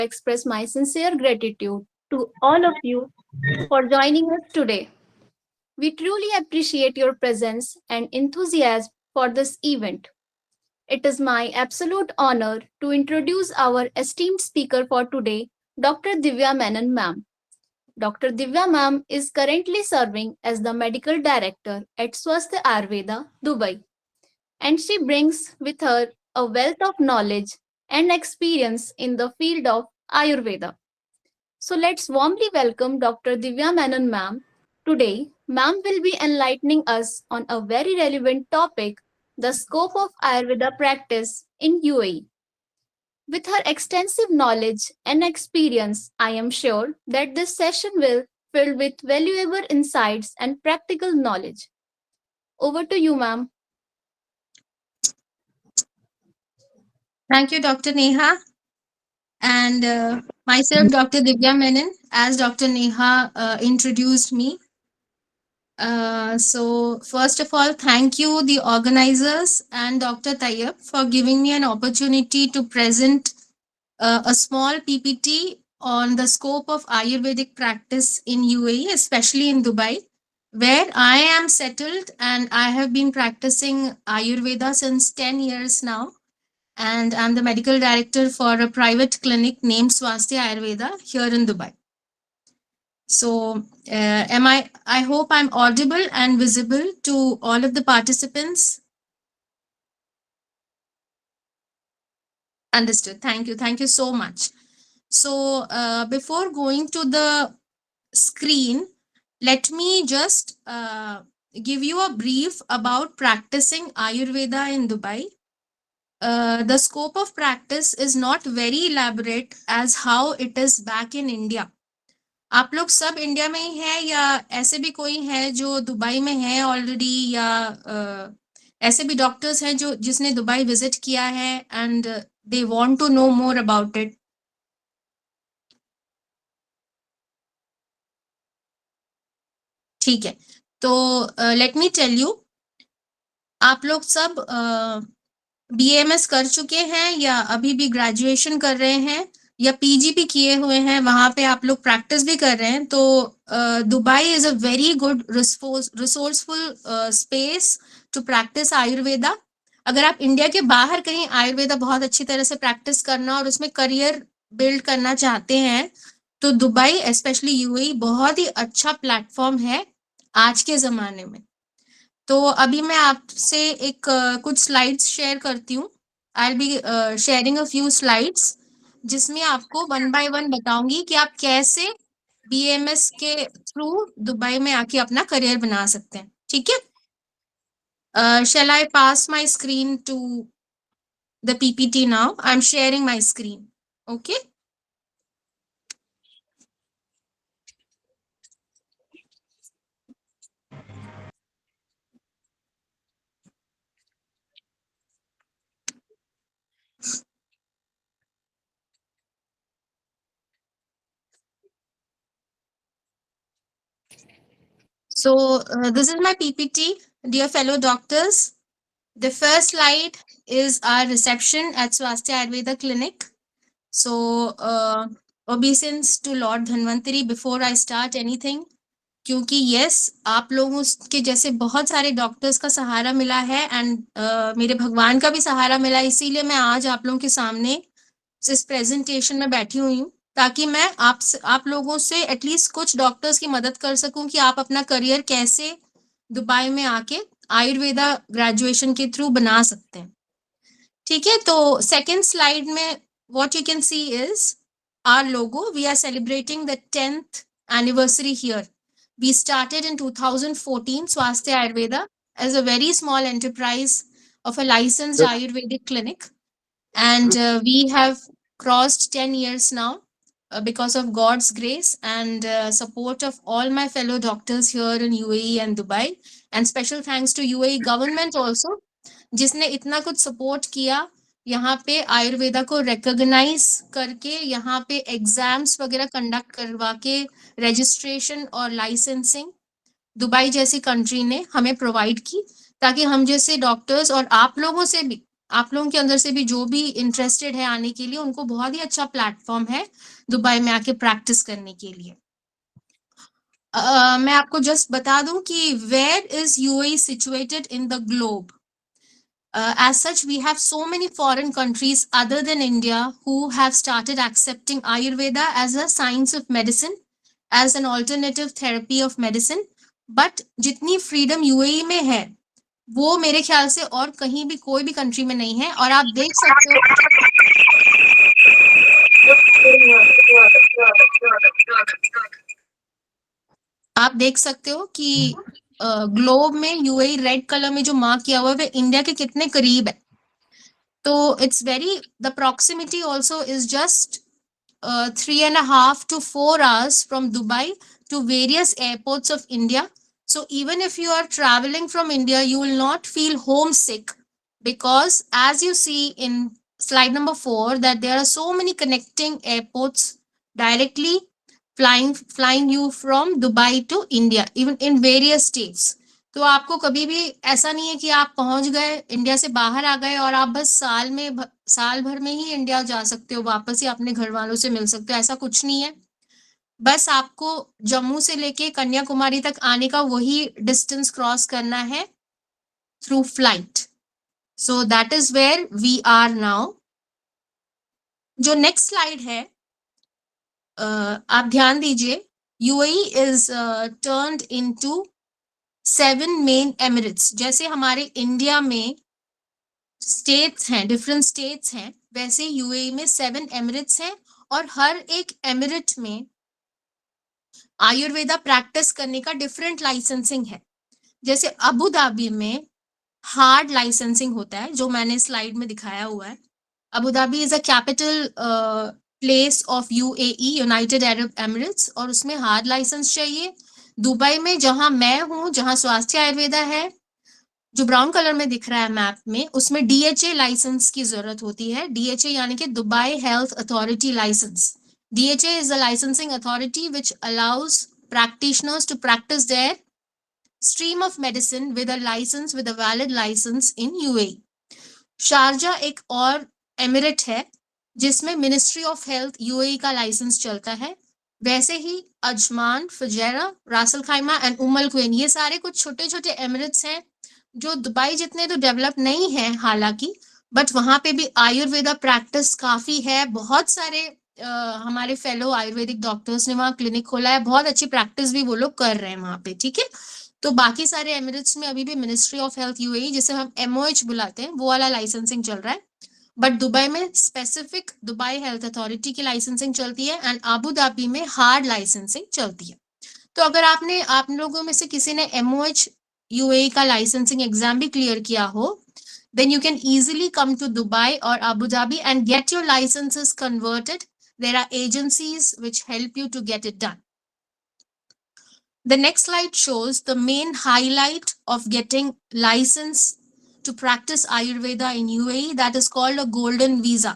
express my sincere gratitude to all of you for joining us today. We truly appreciate your presence and enthusiasm for this event. It is my absolute honor to introduce our esteemed speaker for today, Dr. Divya Menon ma'am. Dr. Divya ma'am is currently serving as the medical director at Swasthya Ayurveda, Dubai, and she brings with her a wealth of knowledge and experience in the field of Ayurveda. So let's warmly welcome Dr. Divya Menon ma'am. Today, ma'am will be enlightening us on a very relevant topic, the scope of Ayurveda practice in UAE. With her extensive knowledge and experience, I am sure that this session will fill with valuable insights and practical knowledge. Over to you, ma'am. Thank you, Dr. Neha, and myself, Dr. Divya Menon, as Dr. Neha introduced me. First of all, thank you, the organizers and Dr. Tayyab, for giving me an opportunity to present a small PPT on the scope of Ayurvedic practice in UAE, especially in Dubai, where I am settled and I have been practicing Ayurveda since 10 years now, and I'm the medical director for a private clinic named Swasthya Ayurveda here in Dubai. Am I hope I'm audible and visible to all of the participants. Understood. Thank you. Thank you so much. Before going to the screen, let me just give you a brief about practicing Ayurveda in Dubai. The scope of practice is not very elaborate as how it is back in India. आप लोग सब India में ही है या ऐसे भी कोई है जो दुबई में है ऑलरेडी, या ऐसे भी डॉक्टर्स हैं जो जिसने दुबई विजिट किया है and they want to know more about it? ठीक है, तो लेट मी टेल यू, आप लोग सब बीएमएस कर चुके हैं या अभी भी ग्रेजुएशन कर रहे हैं या पीजी भी किए हुए हैं, वहां पे आप लोग प्रैक्टिस भी कर रहे हैं, तो Dubai is a very good resourceful space to practise Ayurveda. अगर आप इंडिया के बाहर कहीं आयुर्वेदा बहुत अच्छी तरह से प्रैक्टिस करना और उसमें करियर बिल्ड करना चाहते हैं, तो दुबई स्पेशली यूएई बहुत ही अच्छा प्लेटफॉर्म है आज के ज़माने में. तो अभी मैं आपसे एक कुछ स्लाइड्स शेयर करती हूँ. I will be sharing a few slides जिसमें आपको वन बाय वन बताऊंगी कि आप कैसे बीएमएस के थ्रू दुबई में आके अपना करियर बना सकते हैं. ठीक है, shall I pass my screen to the PPT now? I'm sharing my screen. Okay. This is my PPT, dear fellow doctors. The first slide is our reception at Swasthya Ayurveda Clinic. Obeisance to Lord Dhanvantari before I start anything. क्योंकि yes आप लोगों के जैसे बहुत सारे doctors का सहारा मिला है एंड मेरे भगवान का भी सहारा मिला, इसीलिए मैं आज आप लोगों के सामने इस प्रेजेंटेशन में बैठी हुई हूँ, ताकि मैं आप लोगों से एटलीस्ट कुछ डॉक्टर्स की मदद कर सकूं कि आप अपना करियर कैसे दुबई में आके आयुर्वेदा ग्रेजुएशन के थ्रू बना सकते हैं. ठीक है, तो सेकेंड स्लाइड में what you can see is our logo. We are celebrating the 10th anniversary here. We started in 2014 Swasthya Ayurveda as a very small enterprise of a licensed Ayurvedic clinic, and we have crossed 10 years now because of God's grace and support of all my fellow doctors here in UAE and Dubai, and special thanks to UAE government also, जिसने इतना कुछ support किया यहाँ पे आयुर्वेदा को recognise करके यहाँ पे एग्जाम्स वगैरह कंडक्ट करवा के रजिस्ट्रेशन और लाइसेंसिंग दुबई जैसी कंट्री ने हमें प्रोवाइड की, ताकि हम जैसे डॉक्टर्स और आप लोगों से भी आप लोगों के अंदर से भी जो भी इंटरेस्टेड है आने के लिए, उनको बहुत ही अच्छा प्लेटफॉर्म है दुबई में आके प्रैक्टिस करने के लिए। मैं आपको जस्ट बता दूं कि where is UAE situated in the globe. As such, we have so many foreign countries other than India who have started accepting Ayurveda as a science of medicine, as an alternative therapy of medicine. But जितनी freedom UAE में है, वो मेरे ख्याल से और कहीं भी कोई भी कंट्री में नहीं है. और आप देख सकते हो कि ग्लोब में यूएई रेड कलर में जो मार्क किया हुआ है, वो इंडिया के कितने करीब है. तो it's very, the proximity also is just 3.5 to 4 hours from Dubai to various airports of India. So even if you are traveling from India, you will not feel homesick, because as you see in slide number 4, that there are so many connecting airports directly flying you from Dubai to India, even in various states. तो आपको कभी भी ऐसा नहीं है कि आप पहुंच गए, इंडिया से बाहर आ गए और आप बस साल भर में ही इंडिया जा सकते हो, वापस ही अपने घर वालों से मिल सकते हो, ऐसा कुछ नहीं है. बस आपको जम्मू से लेके कन्याकुमारी तक आने का वही डिस्टेंस क्रॉस करना है through flight. So that is where we are now. जो नेक्स्ट स्लाइड है, आप ध्यान दीजिए. UAE is turned into 7 main emirates. जैसे हमारे इंडिया में स्टेट्स हैं, डिफरेंट स्टेट्स हैं, वैसे यूएई में 7 एमिरेट्स हैं, और हर एक एमिरेट में आयुर्वेदा प्रैक्टिस करने का डिफरेंट लाइसेंसिंग है. जैसे अबू धाबी में हार्ड लाइसेंसिंग होता है, जो मैंने स्लाइड में दिखाया हुआ है. Abu Dhabi is a capital place of UAE, United Arab Emirates, और उसमें हार्ड लाइसेंस चाहिए. दुबई में जहां मैं हूं, जहां स्वास्थ्य आयुर्वेदा है, जो ब्राउन कलर में दिख रहा है मैप में, उसमें डीएचए लाइसेंस की जरूरत होती है. डीएचए यानी कि Dubai Health Authority licence. DHA is a licensing authority which allows practitioners to practice their stream of medicine with a license, with a valid license in UAE. Sharjah एक और emirate है जिसमें मिनिस्ट्री ऑफ हेल्थ यूएई का licence चलता है. वैसे ही Ajman, Fujairah, रासल खाइमा and उम्मल क्वेन, ये सारे कुछ छोटे छोटे एमिरेट्स हैं जो दुबई जितने तो डेवलप नहीं है हालांकि, बट वहां पे भी आयुर्वेदा प्रैक्टिस काफी है. बहुत सारे हमारे फेलो आयुर्वेदिक डॉक्टर्स ने वहाँ क्लिनिक खोला है, बहुत अच्छी प्रैक्टिस भी वो लोग कर रहे हैं वहाँ पे. ठीक है. तो बाकी सारे एमिरेट्स में अभी भी मिनिस्ट्री ऑफ हेल्थ यूएई, जिसे हम MOH बुलाते हैं, वो वाला लाइसेंसिंग चल रहा है. बट दुबई में स्पेसिफिक दुबई हेल्थ अथॉरिटी की लाइसेंसिंग चलती है, एंड अबू धाबी में हार्ड लाइसेंसिंग चलती है. तो अगर आप लोगों में से किसी ने MOH यूएई का लाइसेंसिंग एग्जाम भी क्लियर किया हो, then you can easily come to Dubai or Abu Dhabi and get your licenses converted. There are agencies which help you to get it done. The next slide shows the main highlight of getting license to practice Ayurveda in UAE, that is called a golden visa.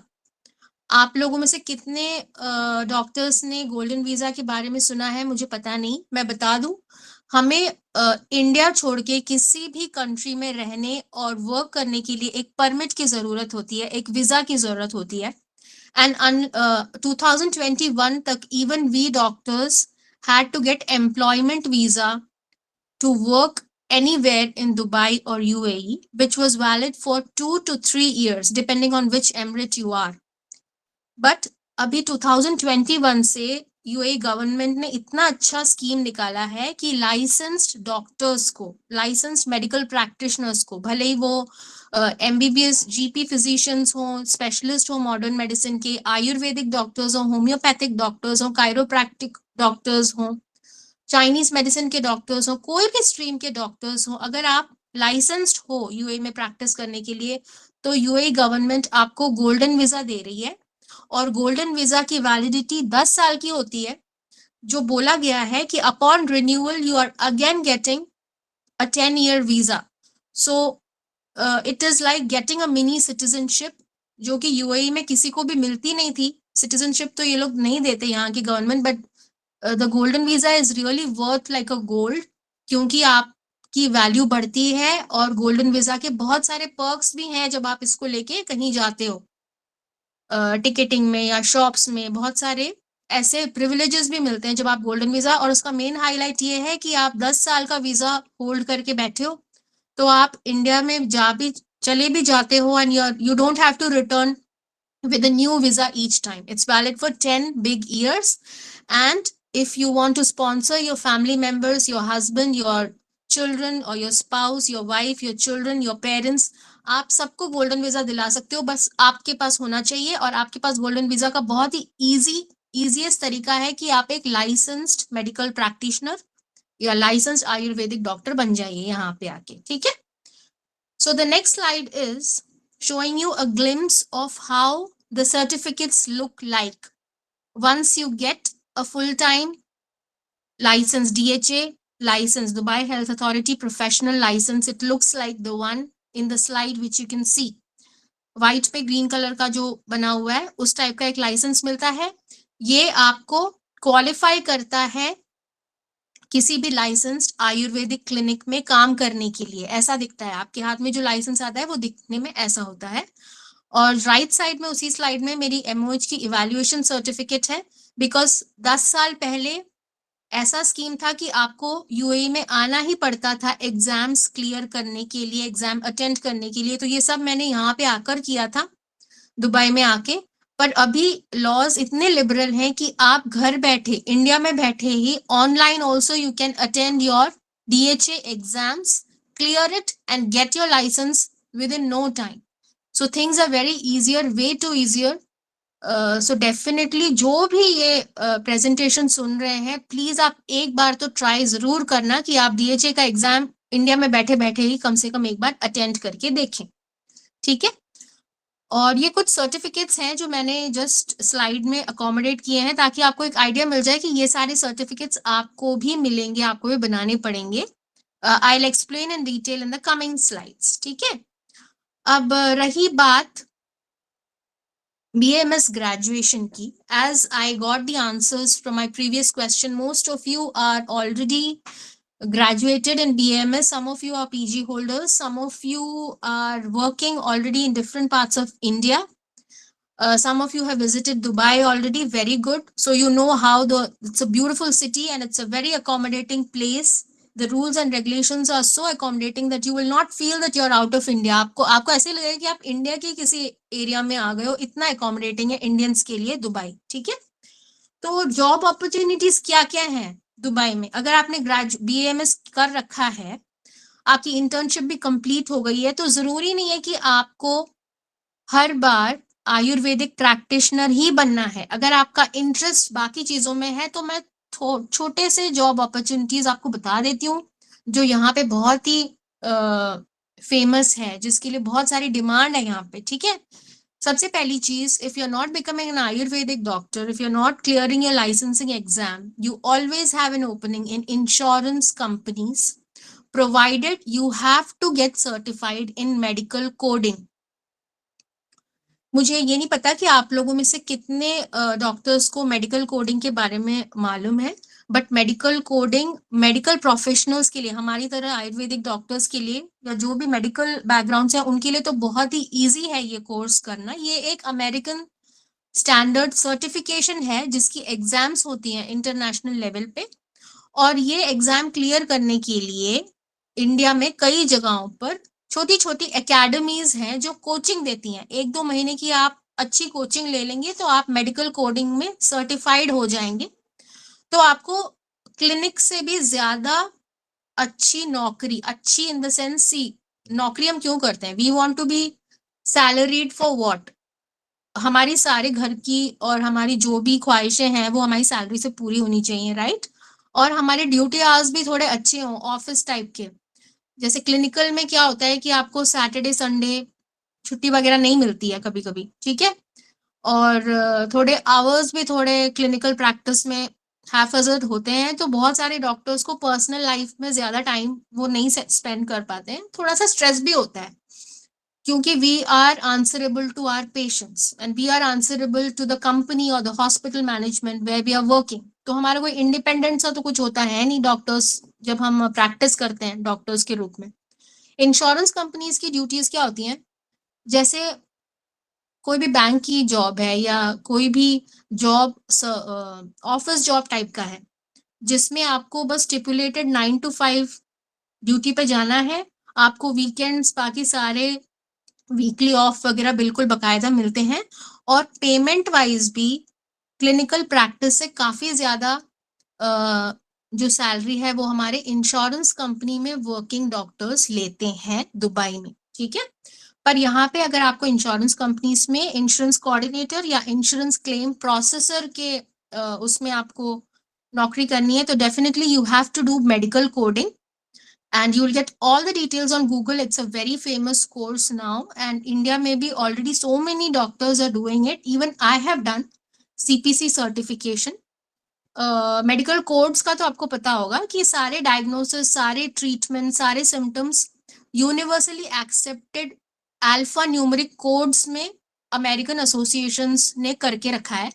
आप लोगों में से कितने doctors ने golden visa के बारे में सुना है मुझे पता नहीं. मैं बता दूं, हमें इंडिया छोड़ के किसी भी कंट्री में रहने और वर्क करने के लिए एक परमिट की जरूरत होती है, एक वीजा की जरूरत होती है. And 2021 तक even we doctors had to get employment visa to work anywhere in Dubai or UAE, which was valid for 2 to 3 years depending on which emirate you are. But अभी 2021 से UAE गवर्नमेंट ने इतना अच्छा scheme निकाला है कि licensed doctors को, licensed medical practitioners को, भले ही वो MBBS GP फिजिशियंस हो, स्पेशलिस्ट हो मॉडर्न मेडिसिन के, आयुर्वेदिक डॉक्टर्स हो, होम्योपैथिक डॉक्टर्स हो, कायरोप्रैक्टिक डॉक्टर्स हो, चाइनीज मेडिसिन के डॉक्टर्स हो, कोई भी स्ट्रीम के डॉक्टर्स हो, अगर आप लाइसेंस्ड हो UAE में प्रैक्टिस करने के लिए, तो UAE गवर्नमेंट आपको गोल्डन वीजा दे रही है. और गोल्डन वीजा की वैलिडिटी 10 साल की होती है. जो बोला गया है कि upon renewal you are again getting a 10-year visa. So it is like getting a mini citizenship, जो कि UAE में किसी को भी मिलती नहीं थी. सिटीजनशिप तो ये लोग नहीं देते यहाँ की government, but the golden visa is really worth like a gold, क्योंकि आप की वैल्यू बढ़ती है और गोल्डन वीजा के बहुत सारे पर्क्स भी हैं जब आप इसको लेके कहीं जाते हो, टिकटिंग में या शॉप्स में बहुत सारे ऐसे प्रिविलेजेस भी मिलते हैं जब आप गोल्डन वीजा, और उसका मेन हाईलाइट ये है कि आप 10 साल का वीजा होल्ड करके बैठे हो तो आप इंडिया में चले भी जाते हो and you don't have to return with a new visa each time. It's valid for 10 big years. And if you want to sponsor your family members, your husband, your children or your spouse, your wife, your children, your parents, आप सबको golden visa दिला सकते हो, बस आपके पास होना चाहिए। और आपके पास गोल्डन वीजा का बहुत ही ईजीएस्ट तरीका है कि आप एक लाइसेंस्ड मेडिकल प्रैक्टिशनर या लाइसेंस्ड आयुर्वेदिक डॉक्टर बन जाइए यहाँ पे आके, ठीक है। So the next slide is showing you a glimpse of how the certificates look like once you get a full-time license, DHA license, Dubai Health Authority professional license. It looks like the one in the slide which you can see. White पे green color का जो बना हुआ है उस type का एक licence मिलता है। ये आपको क्वालिफाई करता है किसी भी लाइसेंस्ड आयुर्वेदिक क्लिनिक में काम करने के लिए। ऐसा दिखता है, आपके हाथ में जो लाइसेंस आता है वो दिखने में ऐसा होता है। और राइट साइड में उसी स्लाइड में मेरी एमओएच की इवैल्यूएशन सर्टिफिकेट है, बिकॉज 10 साल पहले ऐसा स्कीम था कि आपको यूएई में आना ही पड़ता था एग्जाम्स क्लियर करने के लिए, एग्जाम अटेंड करने के लिए। तो ये सब मैंने यहाँ पे आकर किया था, दुबई में आके। पर अभी लॉज इतने लिबरल हैं कि आप घर बैठे, इंडिया में बैठे ही online also you can attend your DHA exams, clear it and get your license within no time. So things are very easier, way too easier. So definitely जो भी ये प्रेजेंटेशन सुन रहे हैं, प्लीज आप एक बार तो ट्राई जरूर करना कि आप DHA का एग्जाम इंडिया में बैठे बैठे ही कम से कम एक बार अटेंड करके देखें, ठीक है। और ये कुछ सर्टिफिकेट्स हैं जो मैंने जस्ट स्लाइड में अकोमोडेट किए हैं ताकि आपको एक आइडिया मिल जाए कि ये सारे सर्टिफिकेट्स आपको भी मिलेंगे, आपको भी बनाने पड़ेंगे। I will explain in detail in the coming slides, ठीक है। अब रही बात BAMS graduation की, as I got the answers from my previous question, most of you are already graduated in BAMS. Some of you are PG holders, some of you are working already in different parts of India. Some of you have visited Dubai already, very good. So you know how it's a beautiful city and it's a very accommodating place. The rules and regulations are so accommodating that you will not feel that you're out of India. आपको ऐसे लगेगा कि आप India के किसी area में आ गए हो, इतना accommodating है इंडियंस के लिए दुबई, ठीक है। तो जॉब अपॉर्चुनिटीज क्या क्या हैं दुबई में? अगर आपने BAMS कर रखा है, आपकी इंटर्नशिप भी कंप्लीट हो गई है, तो जरूरी नहीं है कि आपको हर बार आयुर्वेदिक प्रैक्टिशनर ही बनना है। अगर आपका इंटरेस्ट बाकी चीजों में है तो मैं छोटे से जॉब अपॉर्चुनिटीज आपको बता देती हूँ जो यहाँ पे बहुत ही फेमस है, जिसके लिए बहुत सारी डिमांड है यहाँ पे, ठीक है। सबसे पहली चीज, if you are not becoming an Ayurvedic doctor, if you are not clearing your licensing exam, you always have an opening in insurance companies, provided you have to get certified in medical coding. मुझे ये नहीं पता कि आप लोगों में से कितने डॉक्टर्स को मेडिकल कोडिंग के बारे में मालूम है, but medical coding medical professionals के लिए, हमारी तरह आयुर्वेदिक डॉक्टर्स के लिए या जो भी मेडिकल बैकग्राउंड से उनके लिए तो बहुत ही इजी है ये कोर्स करना। ये एक अमेरिकन स्टैंडर्ड सर्टिफिकेशन है जिसकी एग्जाम्स होती हैं इंटरनेशनल लेवल पे, और ये एग्जाम क्लियर करने के लिए इंडिया में कई जगहों पर छोटी छोटी एकेडमीज हैं जो कोचिंग देती हैं। 1-2 महीने की आप अच्छी कोचिंग ले लेंगे तो आप मेडिकल कोडिंग में सर्टिफाइड हो जाएंगे, तो आपको क्लिनिक से भी ज्यादा अच्छी नौकरी, अच्छी इन द सेंस, नौकरी हम क्यों करते हैं, we want to be salaried for what, हमारी सारे घर की और हमारी जो भी ख्वाहिशें हैं वो हमारी सैलरी से पूरी होनी चाहिए, राइट। और हमारे ड्यूटी आवर्स भी थोड़े अच्छे हों, ऑफिस टाइप के। जैसे क्लिनिकल में क्या होता है कि आपको सैटरडे संडे छुट्टी वगैरह नहीं मिलती है कभी कभी, ठीक है। और थोड़े आवर्स भी थोड़े क्लिनिकल प्रैक्टिस में हैफजर्ड होते हैं, तो बहुत सारे डॉक्टर्स को पर्सनल लाइफ में ज्यादा टाइम वो नहीं स्पेंड कर पाते हैं, थोड़ा सा स्ट्रेस भी होता है, क्योंकि we are answerable to our patients and we are answerable to the company और the hospital management where we are working. तो हमारा कोई इंडिपेंडेंट सा तो कुछ होता है नहीं डॉक्टर्स जब हम प्रैक्टिस करते हैं डॉक्टर्स के रूप में। इंश्योरेंस कंपनीज की ड्यूटीज क्या होती हैं, जैसे कोई भी बैंक की जॉब है या कोई भी जॉब ऑफिस जॉब टाइप का है, जिसमें आपको बस स्टिपुलेटेड 9 to 5 ड्यूटी पे जाना है, आपको वीकेंड्स बाकी सारे वीकली ऑफ वगैरह बिल्कुल बकायदा मिलते हैं, और पेमेंट वाइज भी क्लिनिकल प्रैक्टिस से काफी ज्यादा जो सैलरी है वो हमारे इंश्योरेंस कंपनी में वर्किंग डॉक्टर्स लेते हैं दुबई में, ठीक है। पर यहाँ पे अगर आपको इंश्योरेंस कंपनीज में इंश्योरेंस कोऑर्डिनेटर या इंश्योरेंस क्लेम प्रोसेसर के उसमें आपको नौकरी करनी है, तो definitely you have to do medical coding and you'll get all the details on Google. It's a very famous course now, and India may be already so many doctors are doing it. Even I have done CPC certification. Medical codes का तो आपको पता होगा कि सारे diagnosis, सारे treatment, सारे symptoms universally accepted alpha numeric codes में अमेरिकन एसोसिएशंस ने करके रखा है,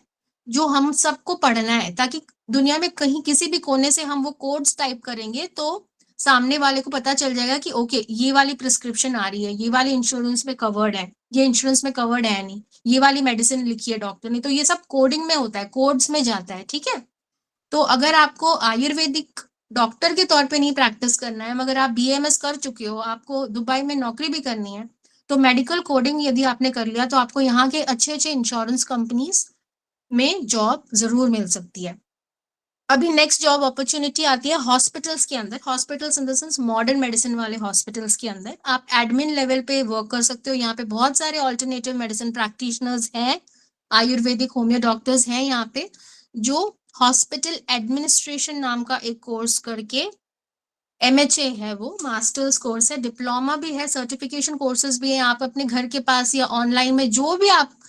जो हम सबको पढ़ना है, ताकि दुनिया में कहीं किसी भी कोने से हम वो कोड्स टाइप करेंगे तो सामने वाले को पता चल जाएगा कि ओके ये वाली प्रिस्क्रिप्शन आ रही है, ये वाली इंश्योरेंस में कवर्ड है, ये इंश्योरेंस में कवर्ड है नहीं, ये वाली मेडिसिन लिखी है डॉक्टर ने। तो ये सब कोडिंग में होता है, कोड्स में जाता है, ठीक है। तो अगर आपको आयुर्वेदिक डॉक्टर के तौर पे नहीं प्रैक्टिस करना है, मगर आप बीएमएस कर चुके हो, आपको दुबई में नौकरी भी करनी है, तो मेडिकल कोडिंग यदि आपने कर लिया तो आपको यहाँ के अच्छे अच्छे इंश्योरेंस कंपनीज में जॉब जरूर मिल सकती है। अभी नेक्स्ट जॉब अपॉर्चुनिटी आती है हॉस्पिटल्स के अंदर। Hospitals in the sense modern medicine वाले हॉस्पिटल्स के अंदर आप एडमिन लेवल पे वर्क कर सकते हो। यहाँ पे बहुत सारे ऑल्टरनेटिव मेडिसिन प्रैक्टिशनर्स हैं, आयुर्वेदिक होम्यो डॉक्टर्स हैं यहाँ पे, जो हॉस्पिटल एडमिनिस्ट्रेशन नाम का एक कोर्स करके, MHA है वो, मास्टर्स कोर्स है, डिप्लोमा भी है, सर्टिफिकेशन कोर्सेज भी है। आप अपने घर के पास या ऑनलाइन में जो भी आप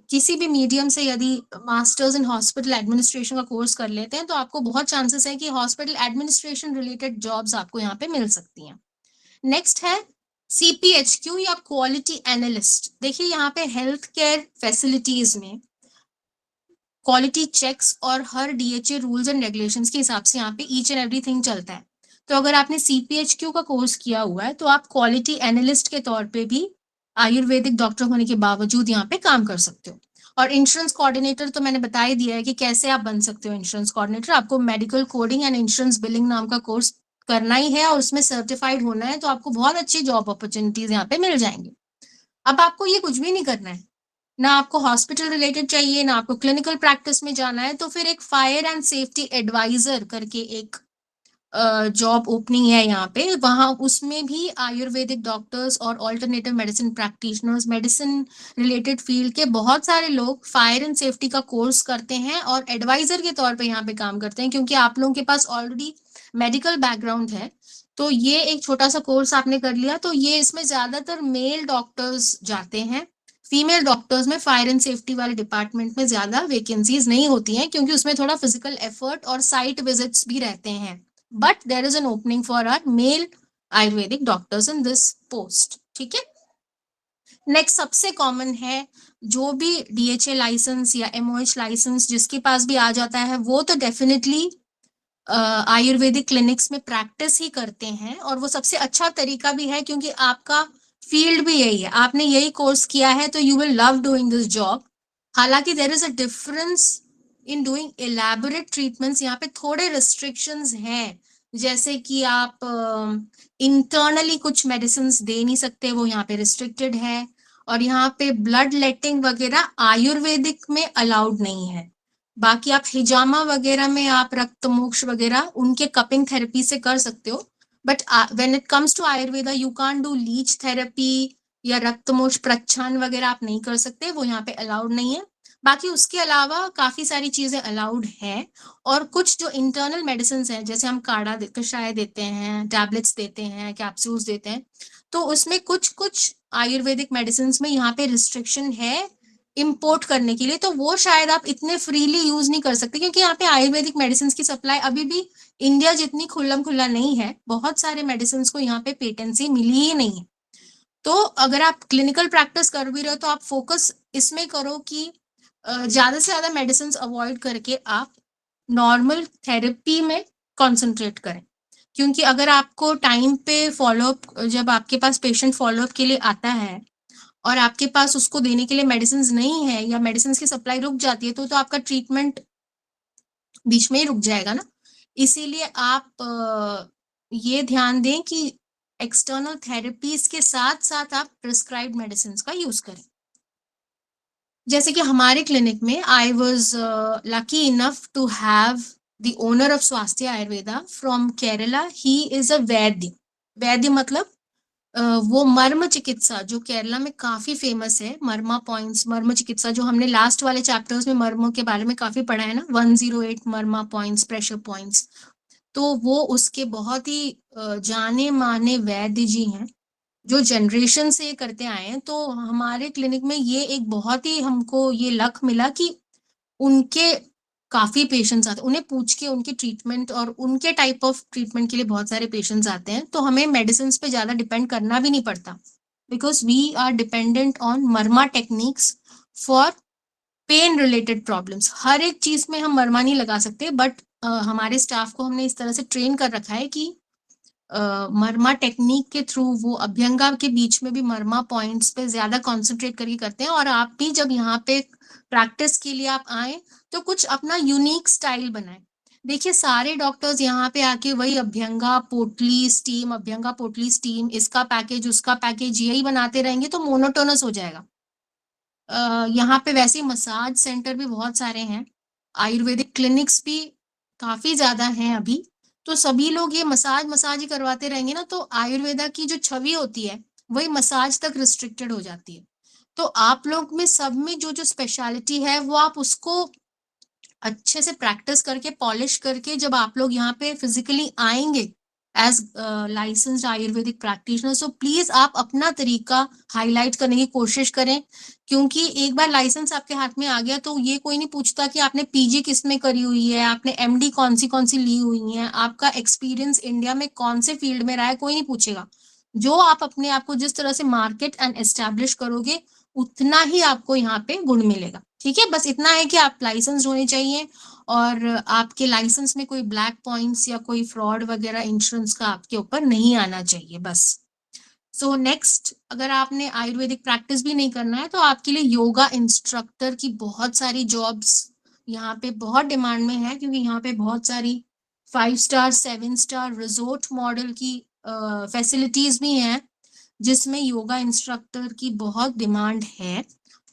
किसी भी मीडियम से यदि मास्टर्स इन हॉस्पिटल एडमिनिस्ट्रेशन का कोर्स कर लेते हैं तो आपको बहुत चांसेस है कि हॉस्पिटल एडमिनिस्ट्रेशन रिलेटेड जॉब्स आपको यहाँ पे मिल सकती हैं। नेक्स्ट है CPHQ या क्वालिटी एनालिस्ट। देखिए यहाँ पे हेल्थ केयर फैसिलिटीज में क्वालिटी चेक्स और हर DHA रूल्स एंड रेगुलेशंस के हिसाब से यहाँ पे ईच एंड एवरीथिंग चलता है। तो अगर आपने CPHQ का कोर्स किया हुआ है तो आप क्वालिटी एनालिस्ट के तौर पे भी आयुर्वेदिक डॉक्टर होने के बावजूद यहाँ पे काम कर सकते हो। और इंश्योरेंस कोऑर्डिनेटर तो मैंने बता ही दिया है कि कैसे आप बन सकते हो इंश्योरेंस कोऑर्डिनेटर। आपको medical coding and insurance billing नाम का कोर्स करना ही है और उसमें सर्टिफाइड होना है, तो आपको बहुत अच्छी जॉब अपॉर्चुनिटीज यहाँ पे मिल जाएंगी। अब आपको ये कुछ भी नहीं करना है, ना आपको हॉस्पिटल रिलेटेड चाहिए, ना आपको क्लिनिकल प्रैक्टिस में जाना है, तो फिर एक फायर एंड सेफ्टी एडवाइजर करके एक जॉब ओपनिंग है यहाँ पे। वहाँ उसमें भी आयुर्वेदिक डॉक्टर्स और alternative medicine practitioners, medicine related field के बहुत सारे लोग फायर एंड सेफ्टी का कोर्स करते हैं और एडवाइजर के तौर पे यहाँ पे काम करते हैं। क्योंकि आप लोगों के पास ऑलरेडी मेडिकल बैकग्राउंड है, तो ये एक छोटा सा कोर्स आपने कर लिया, तो ये इसमें ज्यादातर मेल डॉक्टर्स जाते हैं। फीमेल डॉक्टर्स में फायर एंड सेफ्टी वाले डिपार्टमेंट में ज्यादा वैकेंसीज नहीं होती हैं, क्योंकि उसमें थोड़ा फिजिकल एफर्ट और साइट विजिट्स भी रहते हैं। But there is an opening for our male Ayurvedic doctors in this post, ठीक है। नेक्स्ट सबसे कॉमन है, जो भी DHA लाइसेंस या MOH लाइसेंस जिसके पास भी आ जाता है वो तो डेफिनेटली आयुर्वेदिक क्लिनिक्स में प्रैक्टिस ही करते हैं, और वो सबसे अच्छा तरीका भी है क्योंकि आपका फील्ड भी यही है, आपने यही कोर्स किया है, तो you will love doing this job. हालांकि there is a difference in doing elaborate treatments. यहाँ पे थोड़े रिस्ट्रिक्शंस हैं, जैसे कि आप इंटरनली कुछ मेडिसिन दे नहीं सकते, वो यहाँ पे रिस्ट्रिक्टेड है। और यहाँ पे ब्लड लेटिंग वगैरह आयुर्वेदिक में अलाउड नहीं है। बाकी आप हिजामा वगैरह में आप रक्त मोक्ष वगैरह उनके कपिंग थेरेपी से कर सकते हो, but when it comes to Ayurveda you can't do leech therapy या रक्तमोक्ष प्रच्छान वगैरह आप नहीं कर सकते, वो यहाँ पे अलाउड नहीं है। बाकी उसके अलावा काफी सारी चीजें अलाउड है। और कुछ जो इंटरनल मेडिसिन है, जैसे हम काढ़ा कषाय देते हैं, टैबलेट्स देते हैं, कैप्सूल्स देते हैं, तो उसमें कुछ कुछ आयुर्वेदिक मेडिसिन में यहाँ पे रिस्ट्रिक्शन है इंपोर्ट करने के लिए, तो वो शायद आप इतने फ्रीली यूज नहीं कर सकते, क्योंकि यहाँ पे आयुर्वेदिक मेडिसिन की सप्लाई अभी भी इंडिया जितनी खुल्लम खुल्ला नहीं है। बहुत सारे मेडिसिन को यहाँ पे पेटेंसी मिली ही नहीं है। तो अगर आप क्लिनिकल प्रैक्टिस कर भी रहे हो तो आप फोकस इसमें करो कि ज्यादा से ज्यादा मेडिसिन अवॉइड करके आप नॉर्मल थेरेपी में कंसंट्रेट करें, क्योंकि अगर आपको टाइम पे फॉलोअप, जब आपके पास पेशेंट फॉलोअप के लिए आता है और आपके पास उसको देने के लिए मेडिसिन नहीं है या मेडिसिन की सप्लाई रुक जाती है, तो आपका ट्रीटमेंट बीच में ही रुक जाएगा ना। इसीलिए आप ये ध्यान दें कि एक्सटर्नल थेरेपीज के साथ साथ आप प्रिस्क्राइब्ड मेडिसिन का यूज करें। जैसे कि हमारे क्लिनिक में I was lucky enough to have the owner of Swasthya Ayurveda from Kerala. He is a vaidya. वैद्य मतलब वो मर्म चिकित्सा जो केरला में काफी फेमस है, मर्मा पॉइंट्स, मर्म चिकित्सा जो हमने लास्ट वाले चैप्टर्स में मर्मों के बारे में काफी पढ़ा है ना, 108 मर्मा पॉइंट्स, प्रेशर पॉइंट्स। तो वो उसके बहुत ही जाने माने वैद्य जी हैं जो जनरेशन से करते आए हैं। तो हमारे क्लिनिक में ये एक बहुत ही हमको ये लक मिला कि उनके काफी पेशेंट्स आते हैं, उन्हें पूछ के उनके ट्रीटमेंट और उनके टाइप ऑफ ट्रीटमेंट के लिए बहुत सारे पेशेंट्स आते हैं। तो हमें मेडिसिन पे ज्यादा डिपेंड करना भी नहीं पड़ता, because we are dependent on marma techniques for pain related problems. हर एक चीज में हम मर्मा नहीं लगा सकते, बट हमारे स्टाफ को हमने इस तरह से ट्रेन कर रखा है कि मर्मा टेक्निक के थ्रू वो अभ्यंगा के बीच में भी मर्मा पॉइंट्स पे ज्यादा कंसंट्रेट करके करते हैं। और आप भी जब यहाँ पे प्रैक्टिस के लिए आप आए तो कुछ अपना यूनिक स्टाइल बनाए। देखिए सारे डॉक्टर्स यहाँ पे आके वही अभ्यंगा पोटली स्टीम, अभ्यंगा पोटली स्टीम, इसका पैकेज उसका पैकेज यही बनाते रहेंगे तो मोनोटोनस हो जाएगा। यहाँ पे वैसे मसाज सेंटर भी बहुत सारे हैं, आयुर्वेदिक क्लिनिक्स भी काफी ज्यादा हैं अभी। तो सभी लोग ये मसाज ही करवाते रहेंगे ना, तो आयुर्वेदा की जो छवि होती है वही मसाज तक रिस्ट्रिक्टेड हो जाती है। तो आप लोग में सब में जो जो स्पेशलिटी है वो आप उसको अच्छे से प्रैक्टिस करके पॉलिश करके जब आप लोग यहाँ पे फिजिकली आएंगे as licensed Ayurvedic practitioner, so please आप अपना तरीका हाईलाइट करने की कोशिश करें। क्योंकि एक बार लाइसेंस आपके हाथ में आ गया तो ये कोई नहीं पूछता कि आपने पीजी किस में करी हुई है, आपने एमडी कौन सी ली हुई है, आपका एक्सपीरियंस इंडिया में कौन से फील्ड में रहा है, कोई नहीं पूछेगा। जो आप अपने आप को जिस तरह से मार्केट एंड एस्टैब्लिश करोगे उतना ही आपको यहाँ पे गुण मिलेगा। ठीक है, बस इतना है कि आप लाइसेंस होने चाहिए और आपके लाइसेंस में कोई ब्लैक पॉइंट्स या कोई फ्रॉड वगैरह इंश्योरेंस का आपके ऊपर नहीं आना चाहिए बस। सो नेक्स्ट, अगर आपने आयुर्वेदिक प्रैक्टिस भी नहीं करना है तो आपके लिए योगा इंस्ट्रक्टर की बहुत सारी जॉब्स यहाँ पे बहुत डिमांड में है, क्योंकि यहाँ पे बहुत सारी 5 स्टार 7 स्टार रिजोर्ट मॉडल की फैसिलिटीज भी हैं जिसमें योगा इंस्ट्रक्टर की बहुत डिमांड है।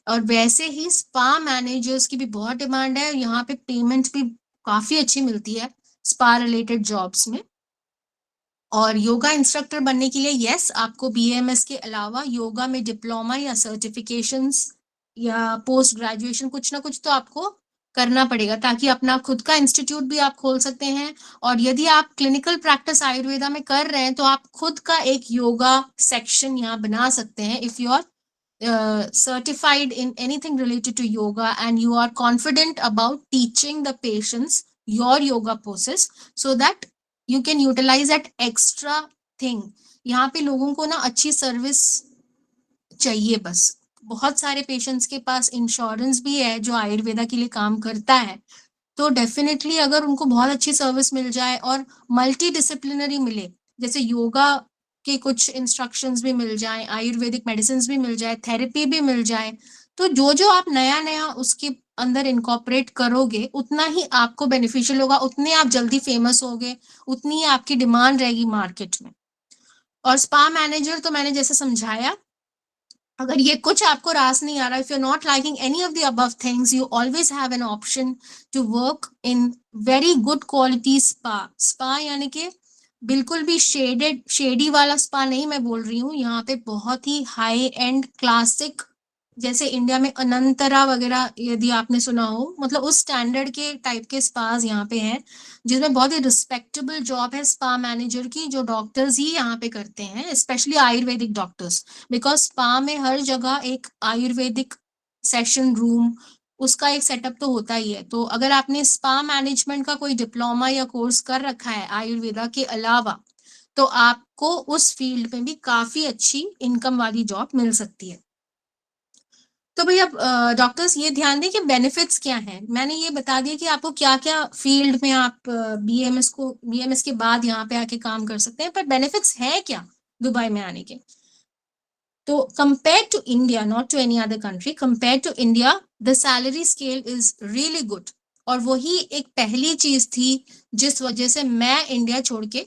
और वैसे ही स्पा मैनेजर्स की भी बहुत डिमांड है, यहाँ पे पेमेंट भी काफी अच्छी मिलती है स्पा रिलेटेड जॉब्स में। और योगा इंस्ट्रक्टर बनने के लिए यस, आपको बीएमएस के अलावा योगा में डिप्लोमा या सर्टिफिकेशंस या पोस्ट ग्रेजुएशन कुछ ना कुछ तो आपको करना पड़ेगा, ताकि अपना खुद का इंस्टीट्यूट भी आप खोल सकते हैं। और यदि आप क्लिनिकल प्रैक्टिस आयुर्वेदा में कर रहे हैं तो आप खुद का एक योगा सेक्शन यहाँ बना सकते हैं। If you are certified in anything related to yoga and you are confident about teaching the patients your yoga poses, so that you can utilize that extra thing। यहाँ पे लोगों को ना अच्छी सर्विस चाहिए बस। बहुत सारे पेशेंट्स के पास इंश्योरेंस भी है जो आयुर्वेदा के लिए काम करता है, तो डेफिनेटली अगर उनको बहुत अच्छी सर्विस मिल जाए और मल्टी डिसिप्लिनरी मिले, जैसे योगा के कुछ इंस्ट्रक्शंस भी मिल जाए, आयुर्वेदिक मेडिसिन भी मिल जाए, थेरेपी भी मिल जाए, तो जो जो आप नया नया उसके अंदर इनकॉर्पोरेट करोगे उतना ही आपको बेनिफिशियल होगा, उतने आप जल्दी फेमस होगे, उतनी ही आपकी डिमांड रहेगी मार्केट में। और स्पा मैनेजर तो मैंने जैसे समझाया, अगर ये कुछ आपको रास नहीं आ रहा, if you are not liking any of the above things, you always have an option to work in very good quality spa. Spa यानी कि बिल्कुल भी शेडी वाला स्पा नहीं मैं बोल रही हूँ, यहाँ पे बहुत ही हाई एंड क्लासिक, जैसे इंडिया में अनंतरा वगैरह यदि आपने सुना हो, मतलब उस स्टैंडर्ड के टाइप के स्पास यहाँ पे हैं, जिसमें बहुत ही रिस्पेक्टेबल जॉब है स्पा मैनेजर की, जो डॉक्टर्स ही यहाँ पे करते हैं, specially Ayurvedic doctors. Because spa में हर जगह एक आयुर्वेदिक सेशन रूम, उसका एक सेटअप तो होता ही है। तो अगर आपने स्पा मैनेजमेंट का कोई डिप्लोमा या कोर्स कर रखा है आयुर्वेदा के अलावा, तो आपको उस फील्ड में भी काफी अच्छी इनकम वाली जॉब मिल सकती है। तो भैया डॉक्टर्स ये ध्यान दें कि बेनिफिट्स क्या हैं। मैंने ये बता दिया कि आपको क्या क्या फील्ड में आप बीएमएस के बाद यहाँ पे आके काम कर सकते हैं, पर बेनिफिट्स है क्या दुबई में आने के। तो compare to India, not to any other country, compare to India the salary scale is really good. और वही एक पहली चीज थी जिस वजह से मैं इंडिया छोड़ के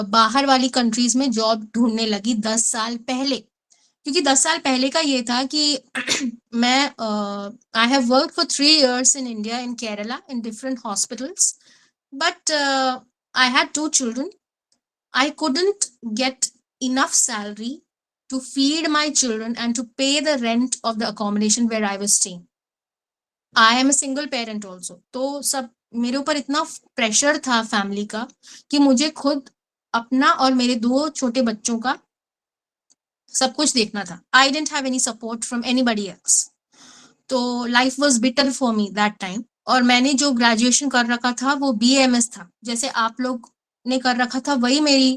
बाहर वाली कंट्रीज में जॉब ढूंढने लगी 10 साल पहले। क्योंकि 10 साल पहले का ये था कि मैं I have work for 3 years in India in Kerala in different hospitals, but I had 2 children. I couldn't get enough salary to feed my children and to pay the rent of the accommodation where I was staying. I am a single parent also. तो सब मेरे ऊपर इतना pressure था family का कि मुझे खुद अपना और मेरे 2 छोटे बच्चों का सब कुछ देखना था। I don't have any support from anybody else. तो life was bitter for me that time. और मैंने जो ग्रेजुएशन कर रखा था वो BAMS था, जैसे आप लोग ने कर रखा था वही मेरी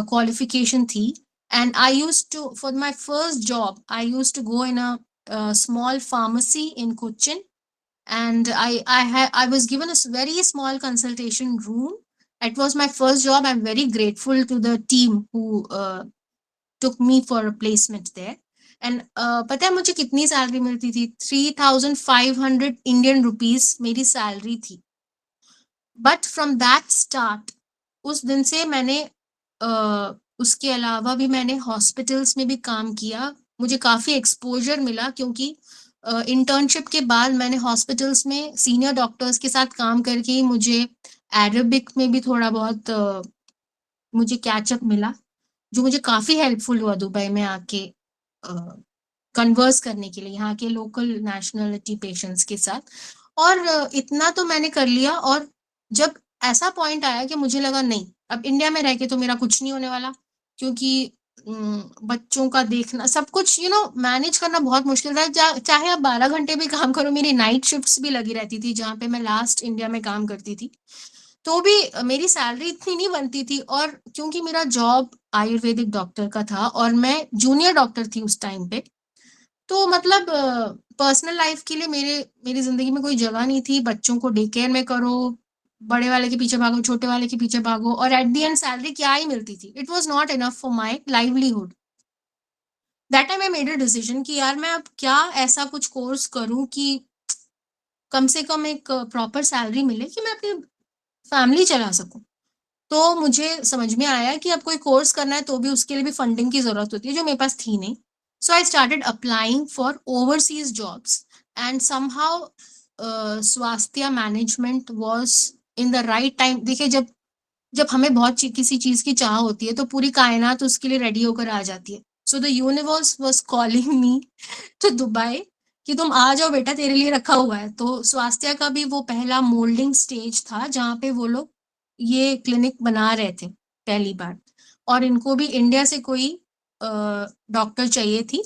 qualification थी। And I used to, for my first job, I used to go in a small pharmacy in Cochin, and I was given a very small consultation room. It was my first job. I'm very grateful to the team who took me for a placement there. And पता है मुझे कितनी salary मिलती थी? 3,500 Indian rupees मेरी salary थी। But from that start, उस दिन से मैंने उसके अलावा भी मैंने हॉस्पिटल्स में भी काम किया। मुझे काफ़ी एक्सपोजर मिला क्योंकि इंटर्नशिप के बाद मैंने हॉस्पिटल्स में सीनियर डॉक्टर्स के साथ काम करके ही मुझे अरेबिक में भी थोड़ा बहुत मुझे कैचअप मिला, जो मुझे काफ़ी हेल्पफुल हुआ दुबई में आके कन्वर्स करने के लिए यहाँ के लोकल नेशनलिटी पेशेंट्स के साथ। और इतना तो मैंने कर लिया। और जब ऐसा पॉइंट आया कि मुझे लगा नहीं, अब इंडिया में रह के तो मेरा कुछ नहीं होने वाला, क्योंकि बच्चों का देखना सब कुछ मैनेज करना बहुत मुश्किल था। चाहे आप 12 घंटे भी काम करो, मेरी नाइट शिफ्ट्स भी लगी रहती थी जहाँ पे मैं लास्ट इंडिया में काम करती थी, तो भी मेरी सैलरी इतनी नहीं बनती थी। और क्योंकि मेरा जॉब आयुर्वेदिक डॉक्टर का था और मैं जूनियर डॉक्टर थी उस टाइम पे, तो मतलब पर्सनल लाइफ के लिए मेरी जिंदगी में कोई जगह नहीं थी। बच्चों को डे केयर में करो, बड़े वाले के पीछे भागो, छोटे वाले के पीछे भागो, और एट दी एंड सैलरी क्या ही मिलती थी। It was not enough for my livelihood. That time I made a decision कि यार मैं अब क्या ऐसा कुछ कोर्स करूं कि कम से कम एक प्रॉपर सैलरी मिले कि मैं अपनी फैमिली चला सकूं। तो मुझे समझ में आया कि अब कोई कोर्स करना है तो भी उसके लिए भी फंडिंग की जरूरत होती है, जो मेरे पास थी नहीं। So I started applying for overseas jobs and somehow Swasthya management was in the right time. देखिए, जब जब हमें बहुत किसी चीज की चाह होती है तो पूरी कायनात उसके लिए रेडी होकर आ जाती है। So the universe was calling me to Dubai कि तुम आ जाओ बेटा, तेरे लिए रखा हुआ है। तो स्वास्थ्य का भी वो पहला मोल्डिंग स्टेज था जहाँ पे वो लोग ये क्लिनिक बना रहे थे पहली बार, और इनको भी इंडिया से कोई डॉक्टर चाहिए थी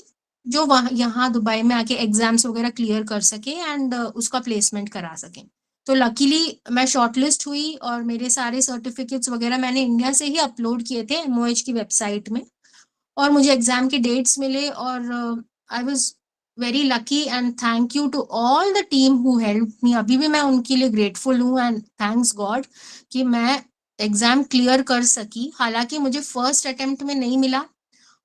जो वहाँ यहाँ दुबई में आके एग्जाम्स वगैरह क्लियर कर सके एंड उसका प्लेसमेंट करा सके। तो लकीली मैं शॉर्टलिस्ट हुई और मेरे सारे सर्टिफिकेट्स वगैरह मैंने इंडिया से ही अपलोड किए थे MOH की वेबसाइट में, और मुझे एग्जाम के डेट्स मिले। और I was very lucky and thank you to all the team who help me. अभी भी मैं उनके लिए ग्रेटफुल हूँ एंड थैंक्स गॉड कि मैं एग्जाम क्लियर कर सकी। हालांकि मुझे फर्स्ट अटेम्प्ट में नहीं मिला,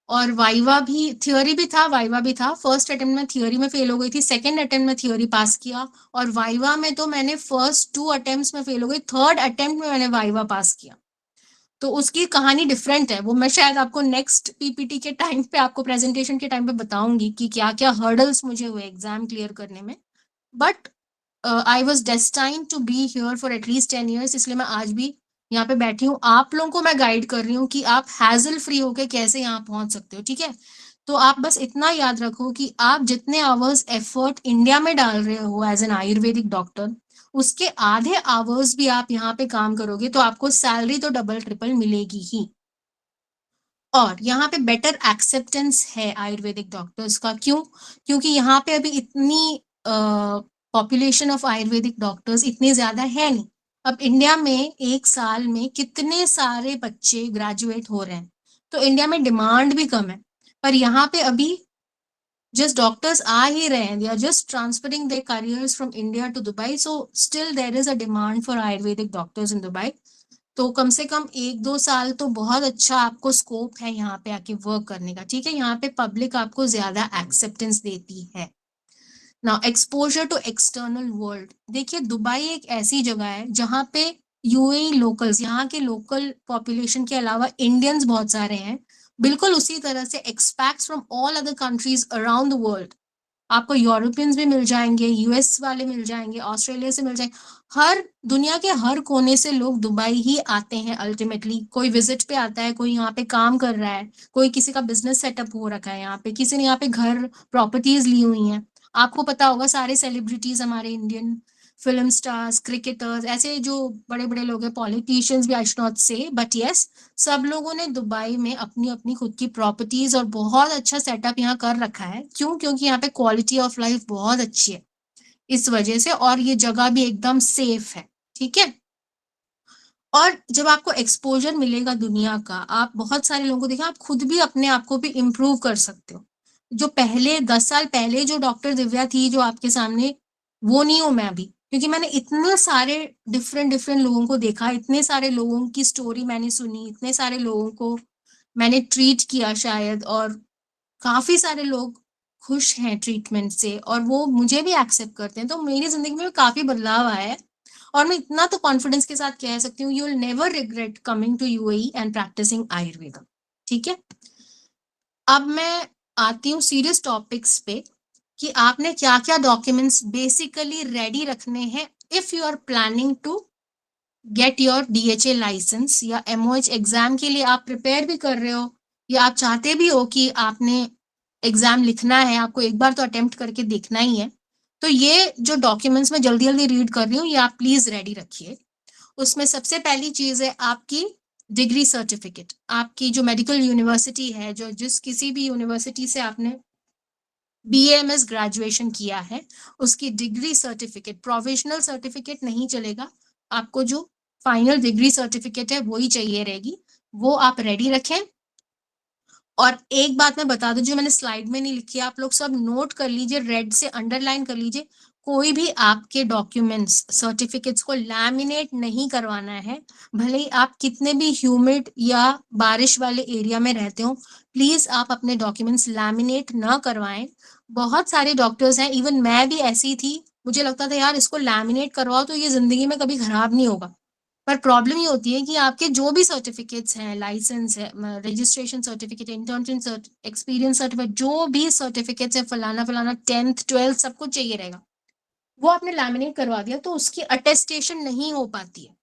और वाइवा भी, थियोरी भी था, वाइवा भी था। फर्स्ट अटेम्प्ट में थियोरी में फेल हो गई थी, सेकंड अटेम्प्ट में थियोरी पास किया, और वाइवा में तो मैंने फर्स्ट 2 अटेम्प्ट्स में फेल हो गई, थर्ड अटेम्प्ट में मैंने वाइवा पास किया। तो उसकी कहानी डिफरेंट है, वो मैं शायद आपको नेक्स्ट PPT के टाइम पे, आपको प्रेजेंटेशन के टाइम पे बताऊंगी कि क्या क्या हर्डल्स मुझे हुए एग्जाम क्लियर करने में। But I was destined to be here for at least 10 years, इसलिए मैं आज भी यहाँ पे बैठी हूँ। आप लोगों को मैं गाइड कर रही हूँ कि आप हैजल फ्री होके कैसे यहाँ पहुंच सकते हो, ठीक है। तो आप बस इतना याद रखो कि आप जितने आवर्स एफर्ट इंडिया में डाल रहे हो एज एन आयुर्वेदिक डॉक्टर, उसके आधे आवर्स भी आप यहाँ पे काम करोगे तो आपको सैलरी तो डबल ट्रिपल मिलेगी ही। और यहाँ पे बेटर एक्सेप्टेंस है आयुर्वेदिक डॉक्टर्स का। क्यों? क्योंकि यहाँ पे अभी इतनी पॉपुलेशन ऑफ आयुर्वेदिक डॉक्टर्स इतनी ज्यादा है नहीं। अब इंडिया में एक साल में कितने सारे बच्चे ग्रेजुएट हो रहे हैं, तो इंडिया में डिमांड भी कम है। पर यहाँ पे अभी just doctors आ ही रहे हैं, they are just transferring their careers from India to Dubai, so still there is a demand for Ayurvedic doctors in Dubai. तो कम से कम 1-2 साल तो बहुत अच्छा आपको स्कोप है यहाँ पे आके वर्क करने का, ठीक है। यहाँ पे पब्लिक आपको ज्यादा एक्सेप्टेंस देती है। Now exposure to external world, देखिए दुबई एक ऐसी जगह है जहाँ पे यूएई लोकल्स, यहाँ के लोकल पॉपुलेशन के अलावा इंडियंस बहुत सारे हैं, बिल्कुल उसी तरह से expats from all other countries around the world. आपको यूरोपियंस भी मिल जाएंगे, यूएस वाले मिल जाएंगे, ऑस्ट्रेलिया से मिल जाएंगे, हर दुनिया के हर कोने से लोग दुबई ही आते हैं अल्टीमेटली। कोई विजिट पे आता है, कोई यहाँ पे काम कर रहा है, कोई किसी का बिजनेस सेटअप हो रखा है यहाँ पे, किसी ने यहाँ पे घर प्रॉपर्टीज ली हुई हैं। आपको पता होगा सारे सेलिब्रिटीज हमारे इंडियन फिल्म स्टार्स, क्रिकेटर्स, ऐसे जो बड़े बड़े लोग हैं, पॉलिटिशियंस भी, आई शुड नॉट से, बट यस, सब लोगों ने दुबई में अपनी अपनी खुद की प्रॉपर्टीज और बहुत अच्छा सेटअप यहाँ कर रखा है। क्यों? क्योंकि यहाँ पे क्वालिटी ऑफ लाइफ बहुत अच्छी है इस वजह से, और ये जगह भी एकदम सेफ है, ठीक है। और जब आपको एक्सपोजर मिलेगा दुनिया का, आप बहुत सारे लोगों को देखा, आप खुद भी अपने आप को भी इम्प्रूव कर सकते हो। जो पहले 10 साल पहले जो डॉक्टर दिव्या थी जो आपके सामने, वो नहीं हूं मैं अभी, क्योंकि मैंने इतने सारे डिफरेंट डिफरेंट लोगों को देखा, इतने सारे लोगों की स्टोरी मैंने सुनी, इतने सारे लोगों को मैंने ट्रीट किया शायद, और काफी सारे लोग खुश हैं ट्रीटमेंट से और वो मुझे भी एक्सेप्ट करते हैं। तो मेरी जिंदगी में काफी बदलाव आया है, और मैं इतना तो कॉन्फिडेंस के साथ कह सकती हूँ, you will never regret coming to UAE and practising Ayurveda, ठीक है। अब मैं आती हूँ सीरियस टॉपिक्स पे कि आपने क्या क्या डॉक्यूमेंट्स बेसिकली रेडी रखने हैं if you are planning to get your DHA licence, या एमओएच एग्जाम के लिए आप प्रिपेयर भी कर रहे हो, या आप चाहते भी हो कि आपने एग्जाम लिखना है, आपको एक बार तो अटेम्प्ट करके देखना ही है। तो ये जो डॉक्यूमेंट्स मैं जल्दी जल्दी रीड कर रही हूँ, ये आप प्लीज रेडी रखिए। उसमें सबसे पहली चीज है आपकी डिग्री सर्टिफिकेट। आपकी जो मेडिकल यूनिवर्सिटी है, जो जिस किसी भी यूनिवर्सिटी से आपने बीएमएस ग्रेजुएशन किया है, उसकी डिग्री सर्टिफिकेट, प्रोविजनल सर्टिफिकेट नहीं चलेगा, आपको जो फाइनल डिग्री सर्टिफिकेट है वही चाहिए रहेगी, वो आप रेडी रखें। और एक बात मैं बता दूं जो मैंने स्लाइड में नहीं लिखी, आप लोग सब नोट कर लीजिए, रेड से अंडरलाइन कर लीजिए, कोई भी आपके डॉक्यूमेंट्स सर्टिफिकेट्स को लैमिनेट नहीं करवाना है, भले ही आप कितने भी ह्यूमिड या बारिश वाले एरिया में रहते हो, प्लीज आप अपने डॉक्यूमेंट्स लैमिनेट ना करवाएं। बहुत सारे डॉक्टर्स हैं, इवन मैं भी ऐसी थी, मुझे लगता था यार इसको लैमिनेट करवाओ तो ये जिंदगी में कभी खराब नहीं होगा, पर प्रॉब्लम ये होती है कि आपके जो भी सर्टिफिकेट्स हैं, लाइसेंस है, registration certificate, internship experience certificate, जो भी सर्टिफिकेट्स है, फलाना फलाना, 10th 12th सब कुछ चाहिए रहेगा, वो आपने लैमिनेट करवा दिया तो उसकी अटेस्टेशन नहीं हो पाती है।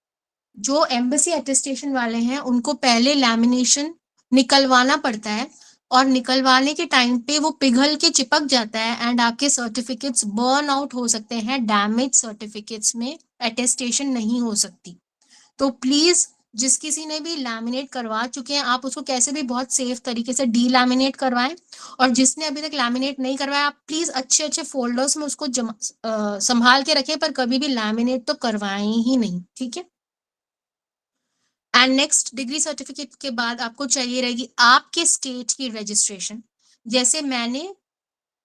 जो एम्बेसी अटेस्टेशन वाले हैं उनको पहले लैमिनेशन निकलवाना पड़ता है, और निकलवाने के टाइम पे वो पिघल के चिपक जाता है एंड आपके सर्टिफिकेट्स बर्न आउट हो सकते हैं, डैमेज सर्टिफिकेट्स में अटेस्टेशन नहीं हो सकती। तो प्लीज जिस किसी ने भी लैमिनेट करवा चुके हैं, आप उसको कैसे भी बहुत सेफ तरीके से डी लैमिनेट करवाएं, और जिसने अभी तक लैमिनेट नहीं करवाया, आप प्लीज अच्छे अच्छे फोल्डर्स में उसको संभाल के रखें, पर कभी भी लैमिनेट तो करवाएं ही नहीं, ठीक है। एंड नेक्स्ट, डिग्री सर्टिफिकेट के बाद आपको चाहिए रहेगी आपके स्टेट की रजिस्ट्रेशन। जैसे मैंने